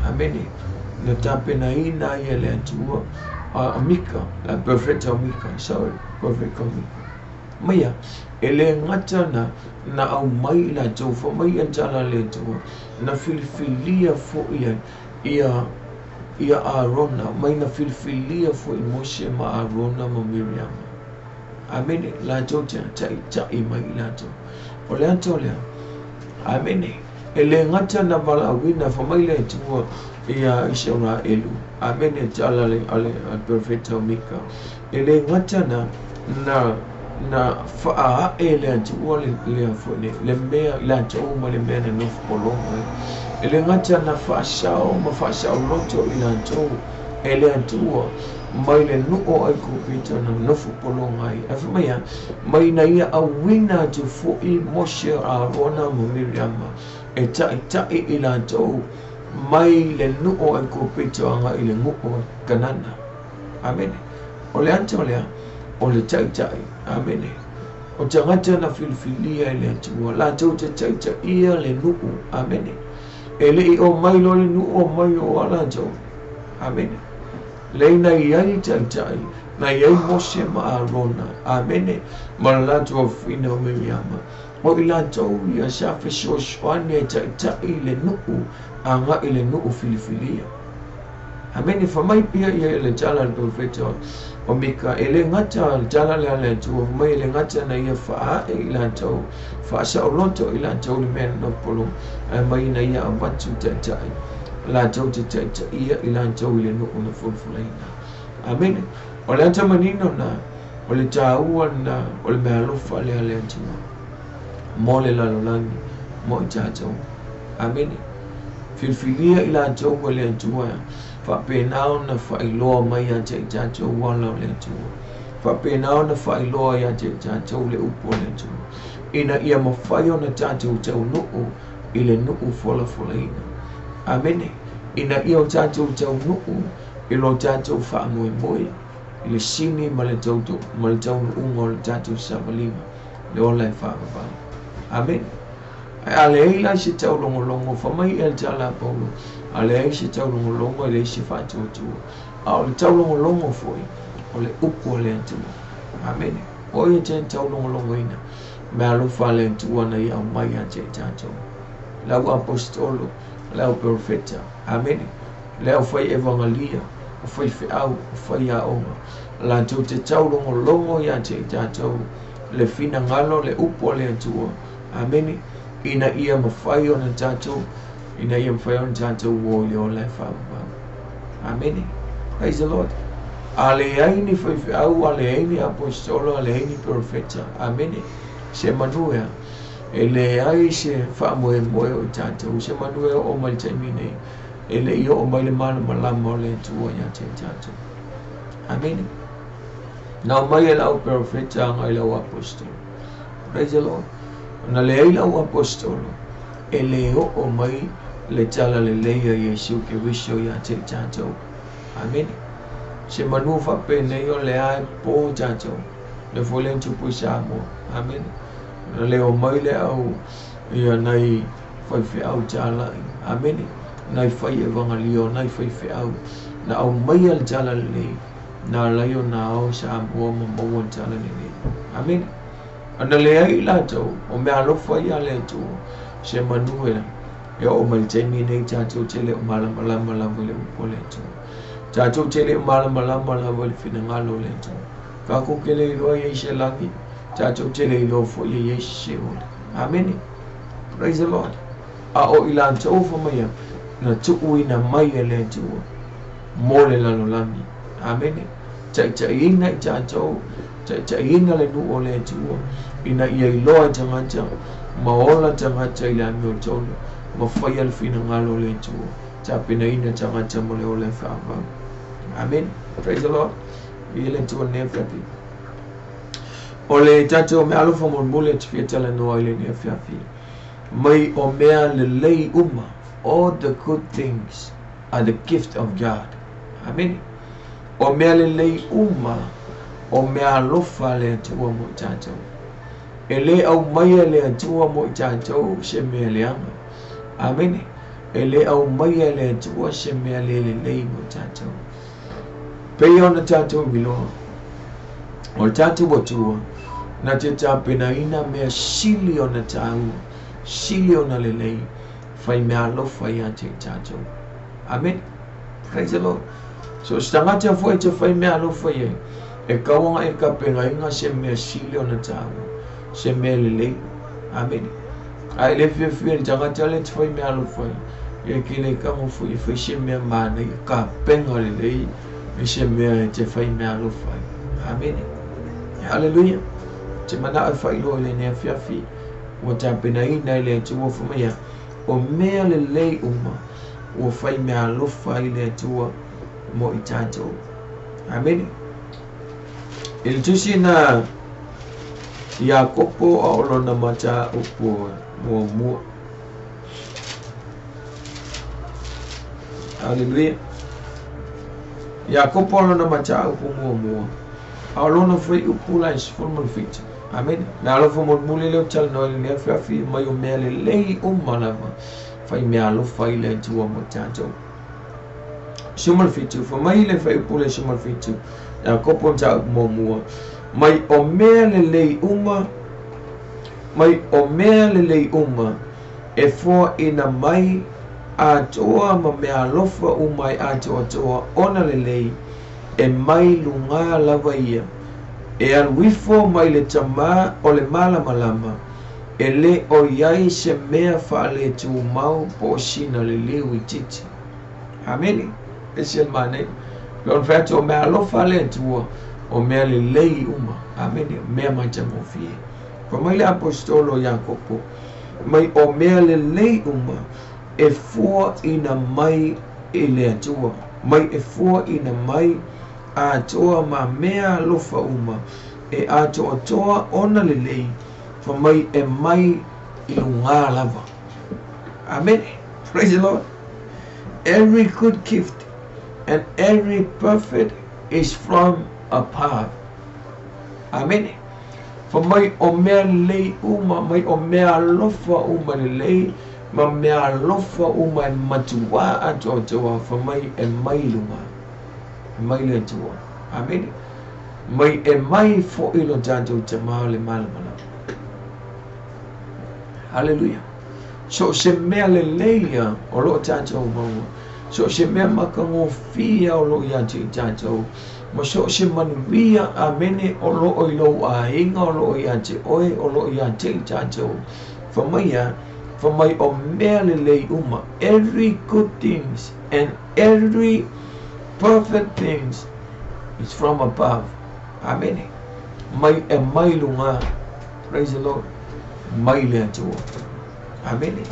amen. Le tapena ina ia le tua, Mika, la perfecta Mika, sorry, perfecta Mika. Maya, ele ngata na au mai la tau fa mai antala le tua, na filifilia fo ia Arona, mai na filifilia fo i Moshe ma Arona ma Miriam. Amen, la tau tai mai la tau. O le ato lea, amen. Ele ngata na vala awina fa mai le tua ia Israelu, amen. Tala le ale perfecta Mika. Ele ngata na faa ele tua le afone le mea la tua ma le mea no polonga. Ele ngata na fa sao loto ila tua ele tua mai le nuo ai kupita na nofu polonga ai. Afumaya mai na ia awina tu fo I Moshe Arona mo Miriam e tai ila tua mai le nuo ai kupita anga ile nuo kanana, amen. Ole antolea ole tai, amen. O tangata na filifilia ile tua la tua tai ia le nuo, amen. Ele I o mai lo le nuo mai o ala tua, amen. Leina iai tai, na iai Moshe ma Arona, amen. Malatu o fina o Miriam. O ila tau ia safe shoswane tai ile nuku, anga ile nuku filifilia. Amen. Famai pia ia ile jala le profeta o Mika. Ele ngata jala le ale tu, mai ele ngata na ia faa ila tau. Faa sa oloto ila tau le mena no polo. Mai na ia abatu tai. La tau te ia ila tau ile nuku na fulfulaina. Amen. O le anta manino o le tāua na o le mea alofa le ale atua mo le lalolagi mo i tatou. Amene. Filfilia i latou o le atua whapenao na whailoa mai a te tatou wala o le atua. Whapenao na whailoa i a te tatou le upo le atua. Ina ia mawhai o na tatou tau nuu i le nuu fola ina. Amene. Ina ia o tatou tau nuu i lo tatou whaangoe moe. I le sini ma le tau nuu o le tatou samalima. Le ola e whaakapau. Amen. Ale eila se tau longo whamai el tala paulo. Ale eila se tau longo ele se whātua tua. A o le tau longo foi. O le upu o le atua. Amen. O ia te tau longo ina. Me alofa le atua na ia o mai a te tatou. Lau apostolo. Lau profeta. Amen. Lau fai evangelia. O fai whiau. O fai a onga. La tau te tau longo ia te tatou. Le fina ngalo le upu o le atua. Amen. Ina ia mawhai o na tatou. Ina ia mawhai o na tatou wo i o lai whaapapau. Amen. Praise the Lord. Ale aini whaiwhiau, ale aini apostolo, ale aini profeta. Amen. Se manuea. E le ai se whaamoe moe o tatou. Se manuea o mai taimine. E le ia o mai le mana malama o le tua ia te tatou. Amen. Nau mai e lau profeta ngai lau apostolo. Praise the Lord. Na le ai lau apostolo, e le o mai le tala le leia Yesu ke wiso ia te tatou. Amen. Se manu whapene o le ai po tatou, le folen tupu samo. Amen. Na le o mai le au, ia nai whaiwhi au tala. Amen. Nai whai evangalio, nai whaiwhi au. Na au mai al tala le, na laio na au sa mua mamuan tala le. Amen. Ana le ai latou o me alofa ia le tu se manuela e o mai temi nei tatou tele o malama le upo le tu tatou tele o malama le finangalo le tu ka ko kele lo ye se langi tatou tele lo fo ye se o. Amen. Praise the Lord. A o ilatou fo mai na tu ina mai le tu mo le lalolami. Amen. Ina tatou ina le nu o le tu ina ia iloa tangata maola tangata ila mi o tonu ma whai alfina ngalo le tu tapina ina tangata mo le o le whaapa. Amen. Praise the Lord. Ia le tu ne whapi o le tatou me alofa mon mule te fiatala noa ile ne whapi mai o mea le lei uma. All the good things are the gift of God. Amen. O mea le lei uma o mea alofa le atua mo tatou. E le au maia le atua mo tatou se mea leanga. Amen. E le au maia le atua se mea le lei mo tatou. Pei ona tatou miloa. O tatou atua na te tapena ina mea sili ona tau. Sili ona le lei. Fai mea alofa ia te tatou. Amen. Praise the Lord. So stangata foi te fai mea alofa ia. E kawanga e ka penga inga se mea sili ona tau. Se mea lelei. Amen. Ai le fia tangata le te fai mea alofa ia. E ki le kamo fui fai se mea mana i ka penga lelei. E se mea te fai mea alofa ia. Amen. Hallelujah. Te mana ai fai loa le nea fiafi. Wa tapena ina le atua fumaya. O mea lelei uma. O fai mea alofa i le atua mo i tatou. Amen. Il tusi na Iakopo a olona mata upo mua. Hallelujah. Iakopo olona mata upo mua. A olona foi upo la isformal fit. Amen. Na alo fo mo muli le tal no le fafi mai o mele lei malama. Fai me alo fai le tua mo tatou. Sumal fitu fo mai le fai upo le sumal fitu. Iakopo ta mua. Mai o mea lelei uma e fo ina mai a toa ma mea lofa umai a toa ona lelei e mai lunga lava ia e al wifo mai le tama o le malama e le o iai se mea fa le tu mau po sina le liu titi. Amen. Ese mane lon fato mea lofa le tua o mea le lei uma. Amen. Mea macam ofie. Famai le apostolo Jacopo. Mai o mea le lei uma. E fua ina mai e le atua. Mai e fua ina mai a atoa ma mea lofa uma. E a toa ona le lei. Famai e mai ilunga lava. Amen. Praise the Lord. Every good gift and every perfect is from above. Amen. For my omea lei uma, my omea lofa uma lei, ma mea lofa uma matua atoa, for my e mai luma. Mai le tua. Amen. Mai e mai fo ilo tanto tamau le malamala. Hallelujah. So se mea le leia o lo tanto maua. So se mea makango fia o lo yanti tanto. Ma so se manuia amene o lo oilo a inga o lo yanti oe o lo yanti tanto. For my o mea le lei uma. Every good things and every perfect things is from above. Amen. Mai e mai lunga. Praise the Lord. Mai le atua. Amen.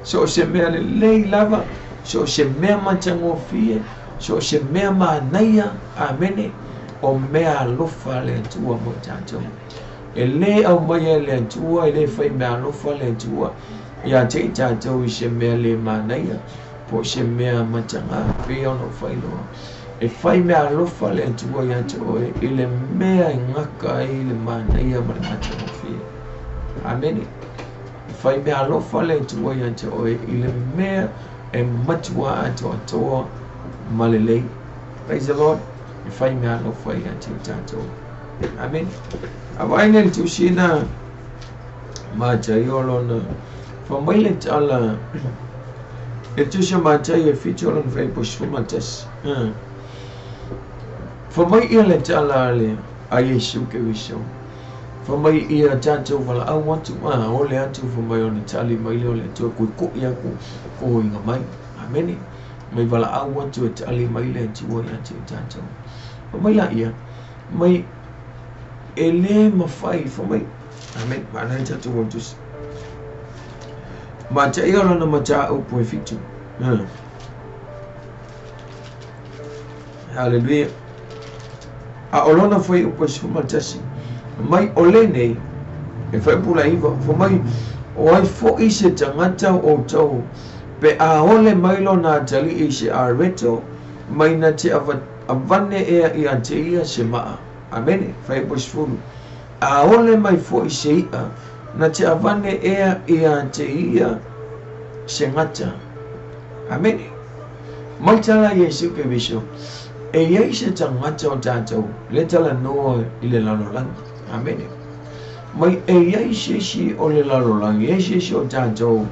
So se mea le lei lava. So se mea machango fie. So se mea manaya. Amen. O mea lofa le atua mo tanto. E le au mai le atua. E le fai mea lofa le atua. Ia te tanto se mea le manaya. Po se mea machanga. Pea no fai loa. E fai mea lofa le atua ia te oe. I le mea ngaka i le manaya ma le machango fie. Amen. Fai mea alofa le tua ia te oe i le mea e matua atoa malelei. Praise the Lord. Fai mea alofa ia te tato. Amen. Awaine le tushina macha iolona. Famai le tala le tusha macha i ficholan fai posfumatas. Famai ia le tala le a Yesu ke viso. For my ear tanto vala I want to ole atu for my on Italy my ole to ko ya ko inga mai amen mai vala I want to Italy my le to wo ya tanto for my la ia mai ele ma fai for my amen mana tanto want to ma cha ia na ma cha o po fitu hallelujah a olona foi o po suma tasi mai ole nei e fai pula iwa fo mai o ai fo i se tangata o tau pe a ole mai lo na tali i se a reto mai na te avane ea i a te ia se maa amene fai posfulu a ole mai fo i se ia na te avane ea i a te ia se ngata amene mai tala Yesu ke viso e iei se tangata o tātou le tala noa i le lalolangi. Amen. Mai e iai sesi o le lalolangi, e sesi o tātou,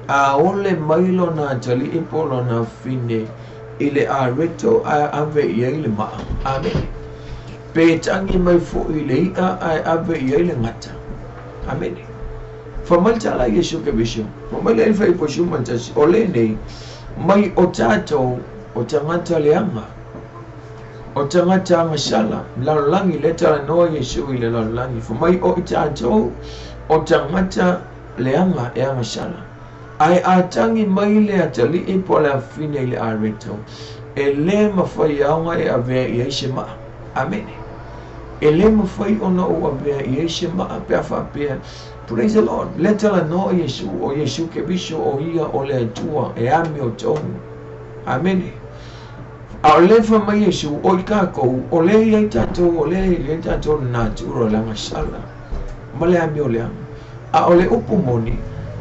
a ole mailo na tali ipolo na fine, i le a reto a ave iai le maa. Amen. Pe tangi mai fo i le ia a ave iai le ngata. Amen. Famaltala Yesu ke viso, famale elfa ipo shumantasi, ole nei, mai o tātou, o tangata le anga. O tangata masala, lalolangi leta noa Yesu i le lalolangi. For mai o itato, o tangata leanga e masala. Ai atangi mai le atali i po le afine i le areto. E le mawhai aunga e avea i eise maa. Amen. E le mawhai ona o avea i eise maa pea whapea. Praise the Lord. Leta noa Yesu, o Yesu ke viso o ia o le atua e ami o tomu. Amen. A le fa mai Yesu o ka ko o le ia tato o le tato na turo la masala male ami o le a o le upumoni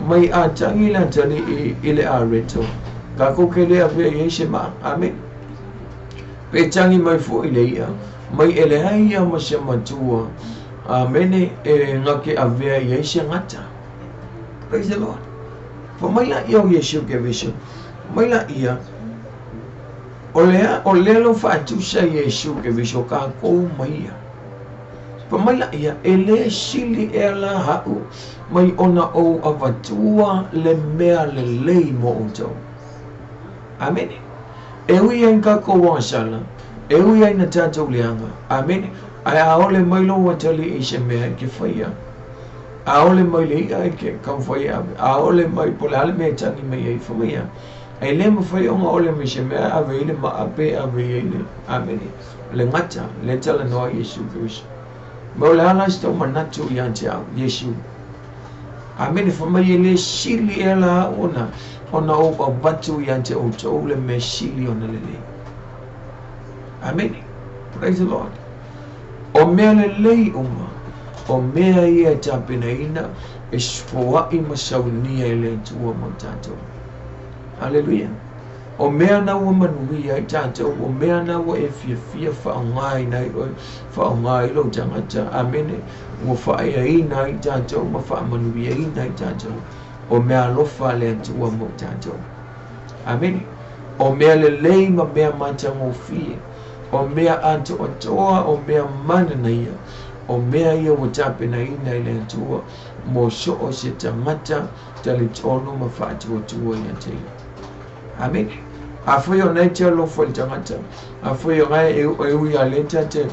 mai a tangi la tani i le areto ka ko ke le ave Yesu ma amen pe tangi mai fo i le ia mai ele ia ma se matua amen e ngake ave Yesu ngata. Praise the Lord. For mai la ia Yesu ke vision mai la ia o lelo fatu sa Yesu ke viso ka ko mai pamala ia ele sili ela hau mai ona o avatua le mea le lei mo uto amen e ui enka ko wasala e ui ai na tātou leanga. Amen. Ai aole mai lo watali i se mea ke whaia. Aole mai le ia ke kau whaia. Aole mai pole ale mea tangi mai ai whaia. Ai le ma whaia onga ole me se mea ave ile ma ape ave ile. Amen. Le ngata, le tala noa Yesu Kristo. Mau le ala sta manatu i ante au, Yesu. Amen. Whamai le sili e la ona o batu i ante o tau le me sili ona lele. Amen. Praise the Lord. O mea le lei uma, o mea ia tapina ina, e spoa i masaunia i le tua mo tātou. Hallelujah. O mea na ua manui ai tātou, o mea na ua e fia whaongai nai oi, whaongai lo tangata. Amen. Ua whaia i nai tātou, ma whaamanui i nai tātou. O mea lofa le tua mo tātou. Amen. O mea le lei ma mea matango fie. O mea anto o toa, o mea mana na ia. O mea ia o tapena ina i le tua, mo so o se tangata, tali tono ma whaatu o tua i ate. Amen. A fwoi o nei te alo fwoi tangata. A fwoi o ngai e ui a le tate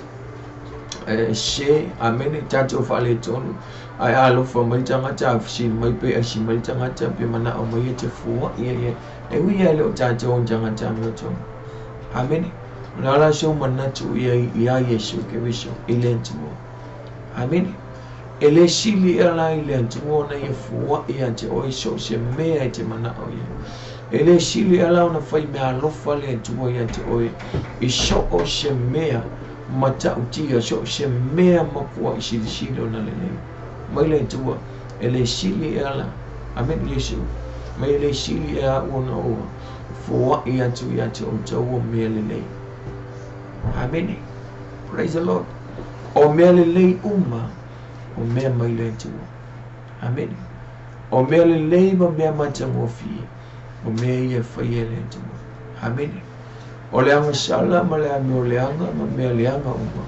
she, amen, tate o whaale tonu. Ai alo fwa mai tangata, a fwisi mai pe a si mai tangata, pe mana o mai e te fua, ia. E ui a le o tate o tangata me tonu. Amen. Nala so manatu ia Yesu ke viso ilentuo. Amen. Ele sili ala ilentuo na ye fua ia te oi so se mea te mana o ye. Ele sili ala na fai mea lofa le tuo ia te oi. I so o se mea mata utia so se mea mapua i sili na lele. Mai le tuo. Ele sili ala. Amen Yesu. Mai ele sili ala ona o. Fua ia te o tau mea lele. Amen. Praise the Lord. O mea le lei uma, o mea mai le tua. Amen. O mea le lei ma mea matango fie, o mea ia whaia le tua. Amen. O le anga sala ma le ame o le anga ma mea le anga uma,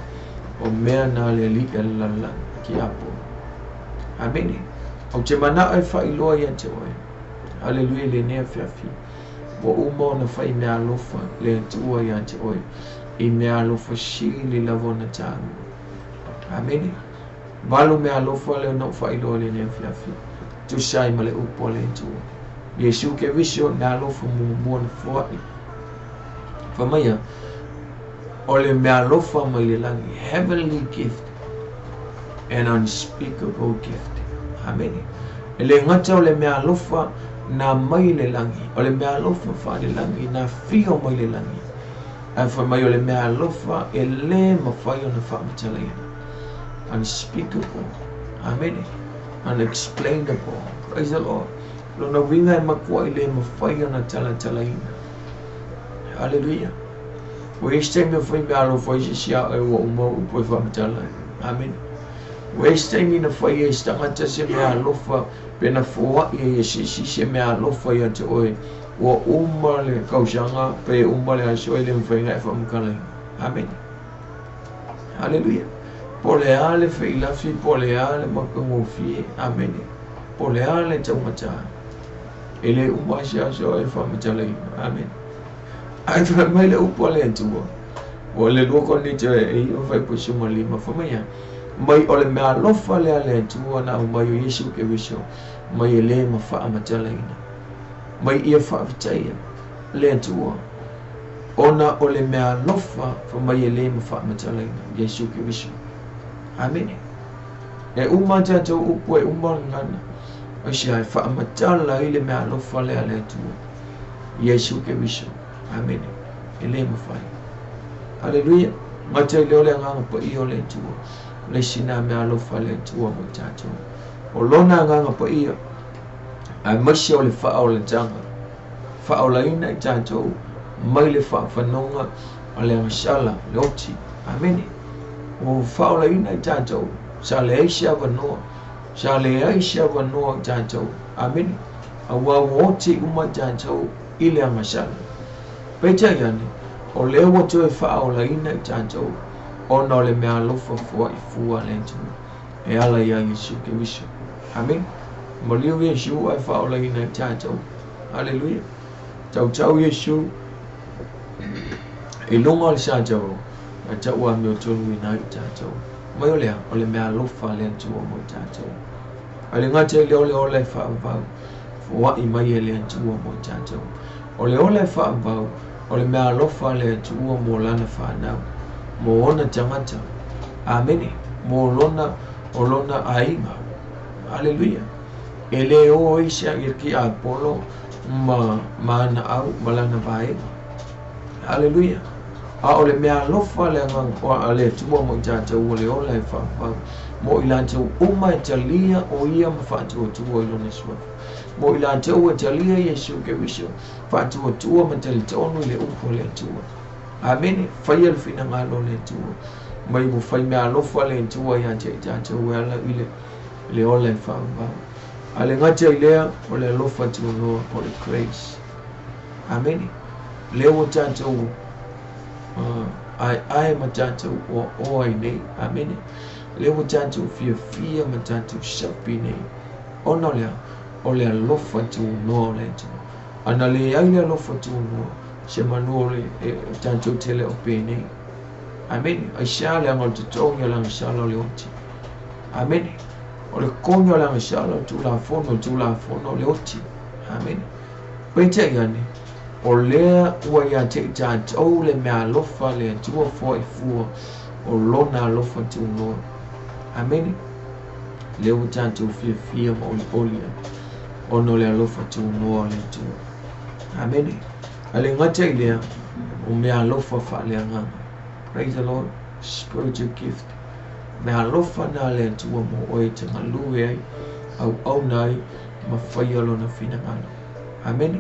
o mea na le li e lala ki apo. Amen. O te mana ai whailoa ia te oe. Hallelujah le nea whiawhi. O uma o na whai mea lofa le tua ia te oe. I mea alofa sili lavona tānu. Amen. Walu mea alofa leo no whailo le nea whiawhi. Tu sai ma le upo le tua. Yesu ke visio mea alofa mumuana fuai. Whamaya. O le mea alofa mai le langi. Heavenly gift. An unspeakable gift. Amen. E le ngata o le mea alofa na mai le langi. O le mea alofa wha le langi. Na fio mai le langi. Ai whamai o le mea alofa e le mawhai o na whaamatalena. Unspeakable. Amen. Unexplainable. Praise the Lord. Lona winga e makua i le mawhai o na talatalaina. Hallelujah. O este me foi mea alofa i si a e wa umau upo e whaamatalena. Amen. O este me na whai e stangata se mea alofa pena fua i e se mea alofa i ate oe. O umale kausanga pe umale aso ele mfenga fa mkale. Amen. Hallelujah. Pole ale fe ilafi pole ale makangofi. Amen. Pole ale tamata. Ele umashi aso e fa mkale. Amen. Ai fa mele upole tuo. Ole loko ni te e o fa pusuma lima fa maya. Mai ole me alofa le ale tuo na umayo Yesu ke viso. Mai ele ma fa amatalaina. Mai ia whaavitaia, le tua. Ona o le mea lofa, fa mai e le ma whaamatalaina, Yesu ke viso. Amen. E uma tātou upo e uma ngana, o si ai whaamatala i le mea lofa le a le tua, Yesu ke viso. Amen. E le ma whai. Hallelujah. Mata i leo le nganga pa i o le tua, le sina mea lofa le tua mo tātou. O lona nganga pa i o, ai masi o le whaau le tanga. Whaau la ina i tātou. Mai le whanonga a le angasala, le oti. Amen. O whaau la ina i tātou. Sa le aisia wanoa. Sa le aisia wanoa i tātou. Amen. A wawo oti uma tātou i le angasala. Peta iane. O le watu e whaau la ina i tātou. Ona o le mea lofa fua i fua le tu. E ala ia Yesu ke viso. Amen. Moliu Yesu ai whao lagi na tātou. Hallelujah. Tau Yesu. ilunga le sa jo cha wa mi to wi na cha jo mai ole me alo fa le tu mo cha jo ale nga che le ole fa va wa I mai le tu mo cha jo ole fa va ole me alo fa le tu mo la na fa na mo ona changata amen mo olona ainga haleluya ele o isha irki apolo ma na au malana vai haleluya a ole me alofa le ngang o ale tumo mo jaja ole ole fa mo ilante uma jalia o ia mfatu tuo ilone swa mo ilante o jalia yesu ke wisho fatu tuo matel tonu le upo le tuo amen fayel fina ngalo le tuo mai mo fai me alofa le tuo ya jaja wala ile le ole fa ale ngati ile ole alofa tuo no ole grace amen le o jaja ai matatu o ai nei amen le matatu fia matatu shapi nei ona ole lofa tu no le tu ana le ai le lofa tu no se manole tanto tele o pene amen ai shale angol tu tonga lang shalo le oti amen ole konyo lang shalo tu la fono le oti amen pente yani ole wa ya te judge ole me alofa le tuo foi fu o lona alofa tu no amen le utanto fia mo olia ono le alofa tu no le tu amen ale ngate le o me alofa fa le nga praise the Lord spiritual gift me alofa na le tuo mo o te maluwe au nai ma fai lona fina ngana amen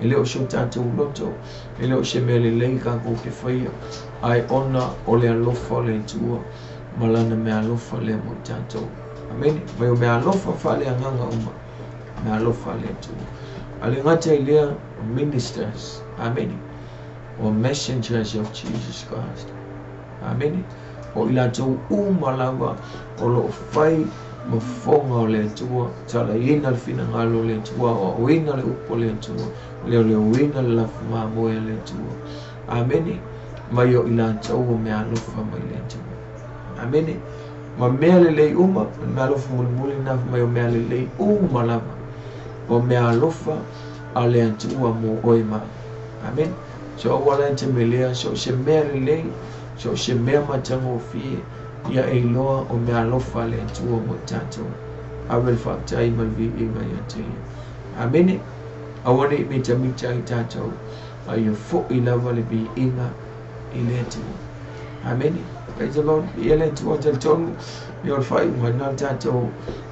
ele o shou tanto loto ele o shemele leika ko ke fai ai ona ole alofa le tua malana me alofa le mo tanto amen me alofa fa le nganga uma me alofa le tua ale ngata ile ministers amen or messengers of Jesus Christ amen o ila tu malava o lo fai mo fonga le tua tala ina fina ngalo le tua o ina le upo le tua le wina la ma mo le tua amen mai o ila tau me alofa mai le tua amen ma mele le uma me alofa mulmuli na mai o mele le uma la o me alofa ale tua mo oima amen so wala te mele so se mele le so se me ma tango fi ya elo o me alofa le tua mo tanto avel fa tai mal vi inga ya te amen awani mita itato ayo fo ilava le bi inga iletu amen praise the Lord ele tu hotel ton your fight manal tato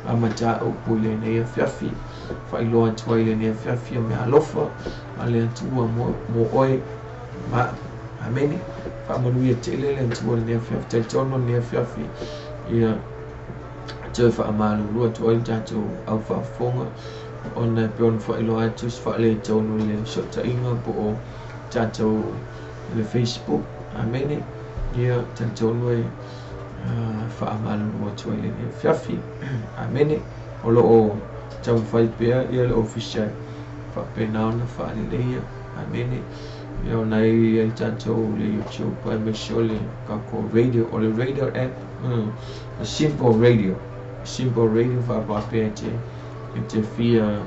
amata opule ne fiafi fai lo antu ile ne fiafi me alofa ale tu mo oi ma amen fa mo wi tele le tu ne fiafi tono ne fiafi ya je fa amalu lo tu oi tato alfa fonga on pion fa ilo atus fa le tono le shota inga po tato le Facebook amen ya tato no fa amalu mo tu ile ne fiafi amen olo o tau fai pe ya le official fa penana fa le amen yo nai el tato le YouTube pa me shole ka ko radio or radio app a simple radio fa pa pe interfere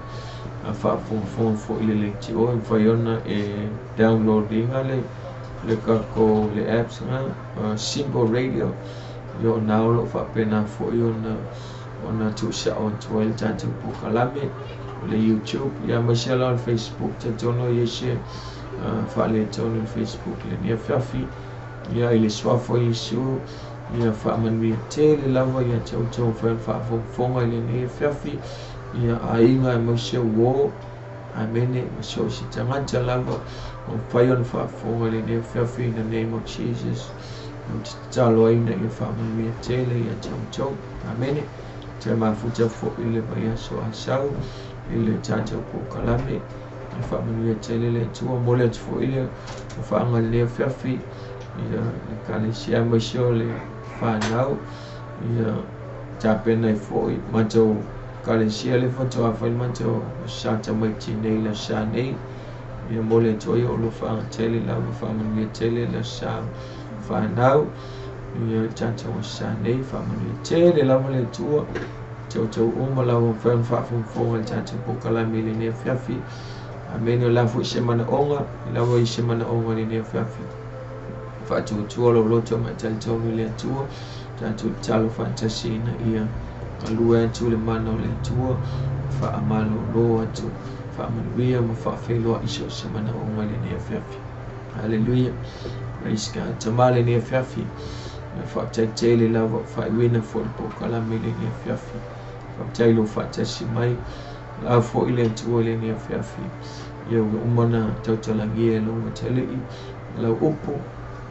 fa fo ile ti o fayona e downloading le ka ko le apps simple radio yo now lo fa pena fo yona ona tu sha on 12 tanto po kalame le YouTube ya mashallah on Facebook tatono yeshe fa le tono Facebook le ni fafi ya ile swafo yesu ya fa man mi tele lava ya tau fa fonga ile ni fafi ya ainga moshe wo amene moshe shitanga lava on fayon fa fonga ile ni fafi in the name of Jesus talo ina ya fa man mi tele ya tau amene tema futa fo ile baya so asau ile tata ko kalame fa man mi tele le tu mole fo ile fa ngal le fafi ya kali sia moshe le fa now ya tapena fo mato kali sia le foto afa mato shata mai tinei la shane ia mole toi o lo fa tele la fa manu ia tele la sa fa nau ia tata o sa nei fa manu ia tele la mole tua tau o mala o fa fo al tata po kala mili ne fiafi amene la fu semana onga la wo semana onga ne fiafi fa tu lo lo to ma tata o mili tua tatu talo fantasi na ia alua tu le mana le tua fa amalo lo atu fa amaluia ma fa felo iso semana o ngale ne fiafi hallelujah praise God tamale ne fiafi na fa tele la fa wina fo po kala mele ne fiafi fa tele fantasi mai la fo ile tua le ne fiafi ia umana totala ngie lo tele la upo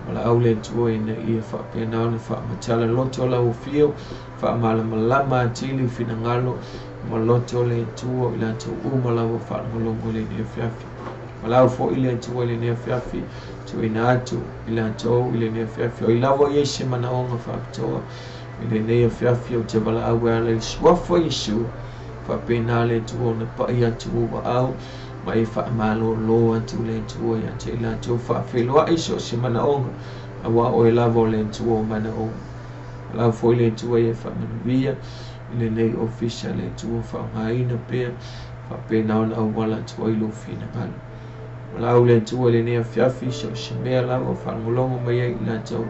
wala aule tua ina ia fa pena na fa matala loto la ufio fa malama tili finangalo maloto le tua ila tu umala wa fa ngolongo le ne fiafi wala fo ile tua le ne fiafi tu ina atu ila to ile ne fiafi o ila wo yeshi mana onga fa to ile ne fiafi o te bala awa le swafo isu fa pena le tua na pa ia tu wa au mai fa malo lo atu le tua ya te la tu fa felo iso semana onga awa o la vole tua mana o la fo le tua ya fa manuia ile nei official le tua fa mai na pe fa pe na ona wala tua ilo fina mal la le tua le ne fiafi so semea la fa ngolongo mai la tua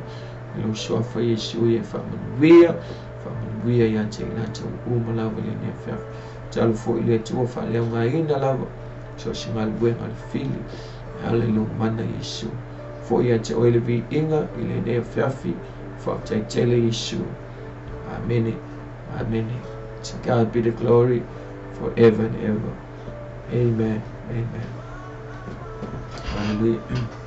lo so fa yesu ya fa manuia ya te la tua o mala vole ne fiafi tal fo ile tua fa le mai na la so simal buen al fili hallelujah mana Yesu fo ia te oile vi inga ile ne fiafi fo te tele Yesu amen amen to God be the glory forever and ever amen amen hallelujah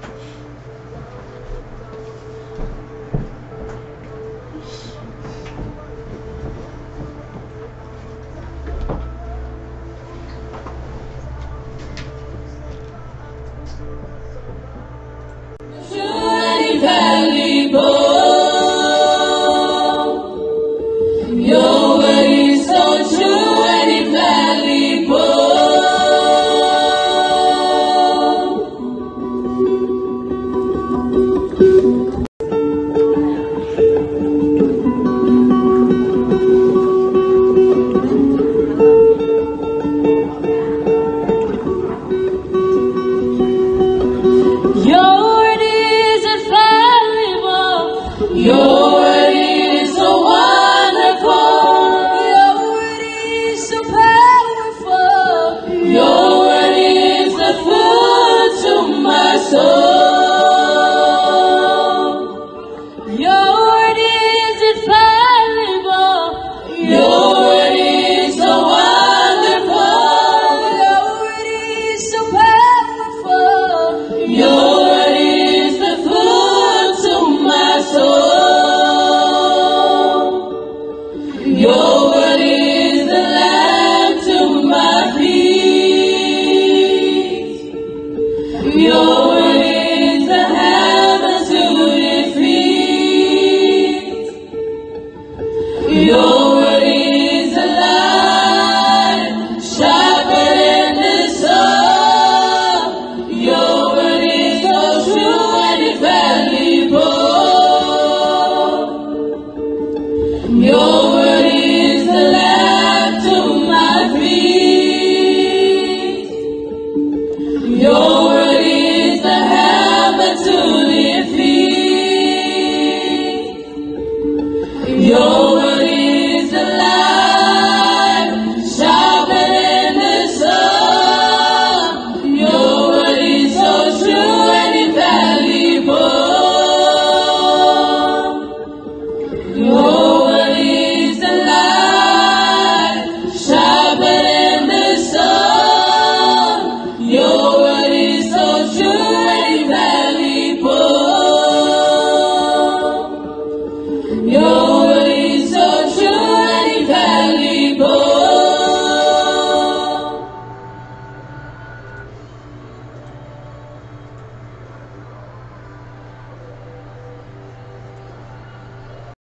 Your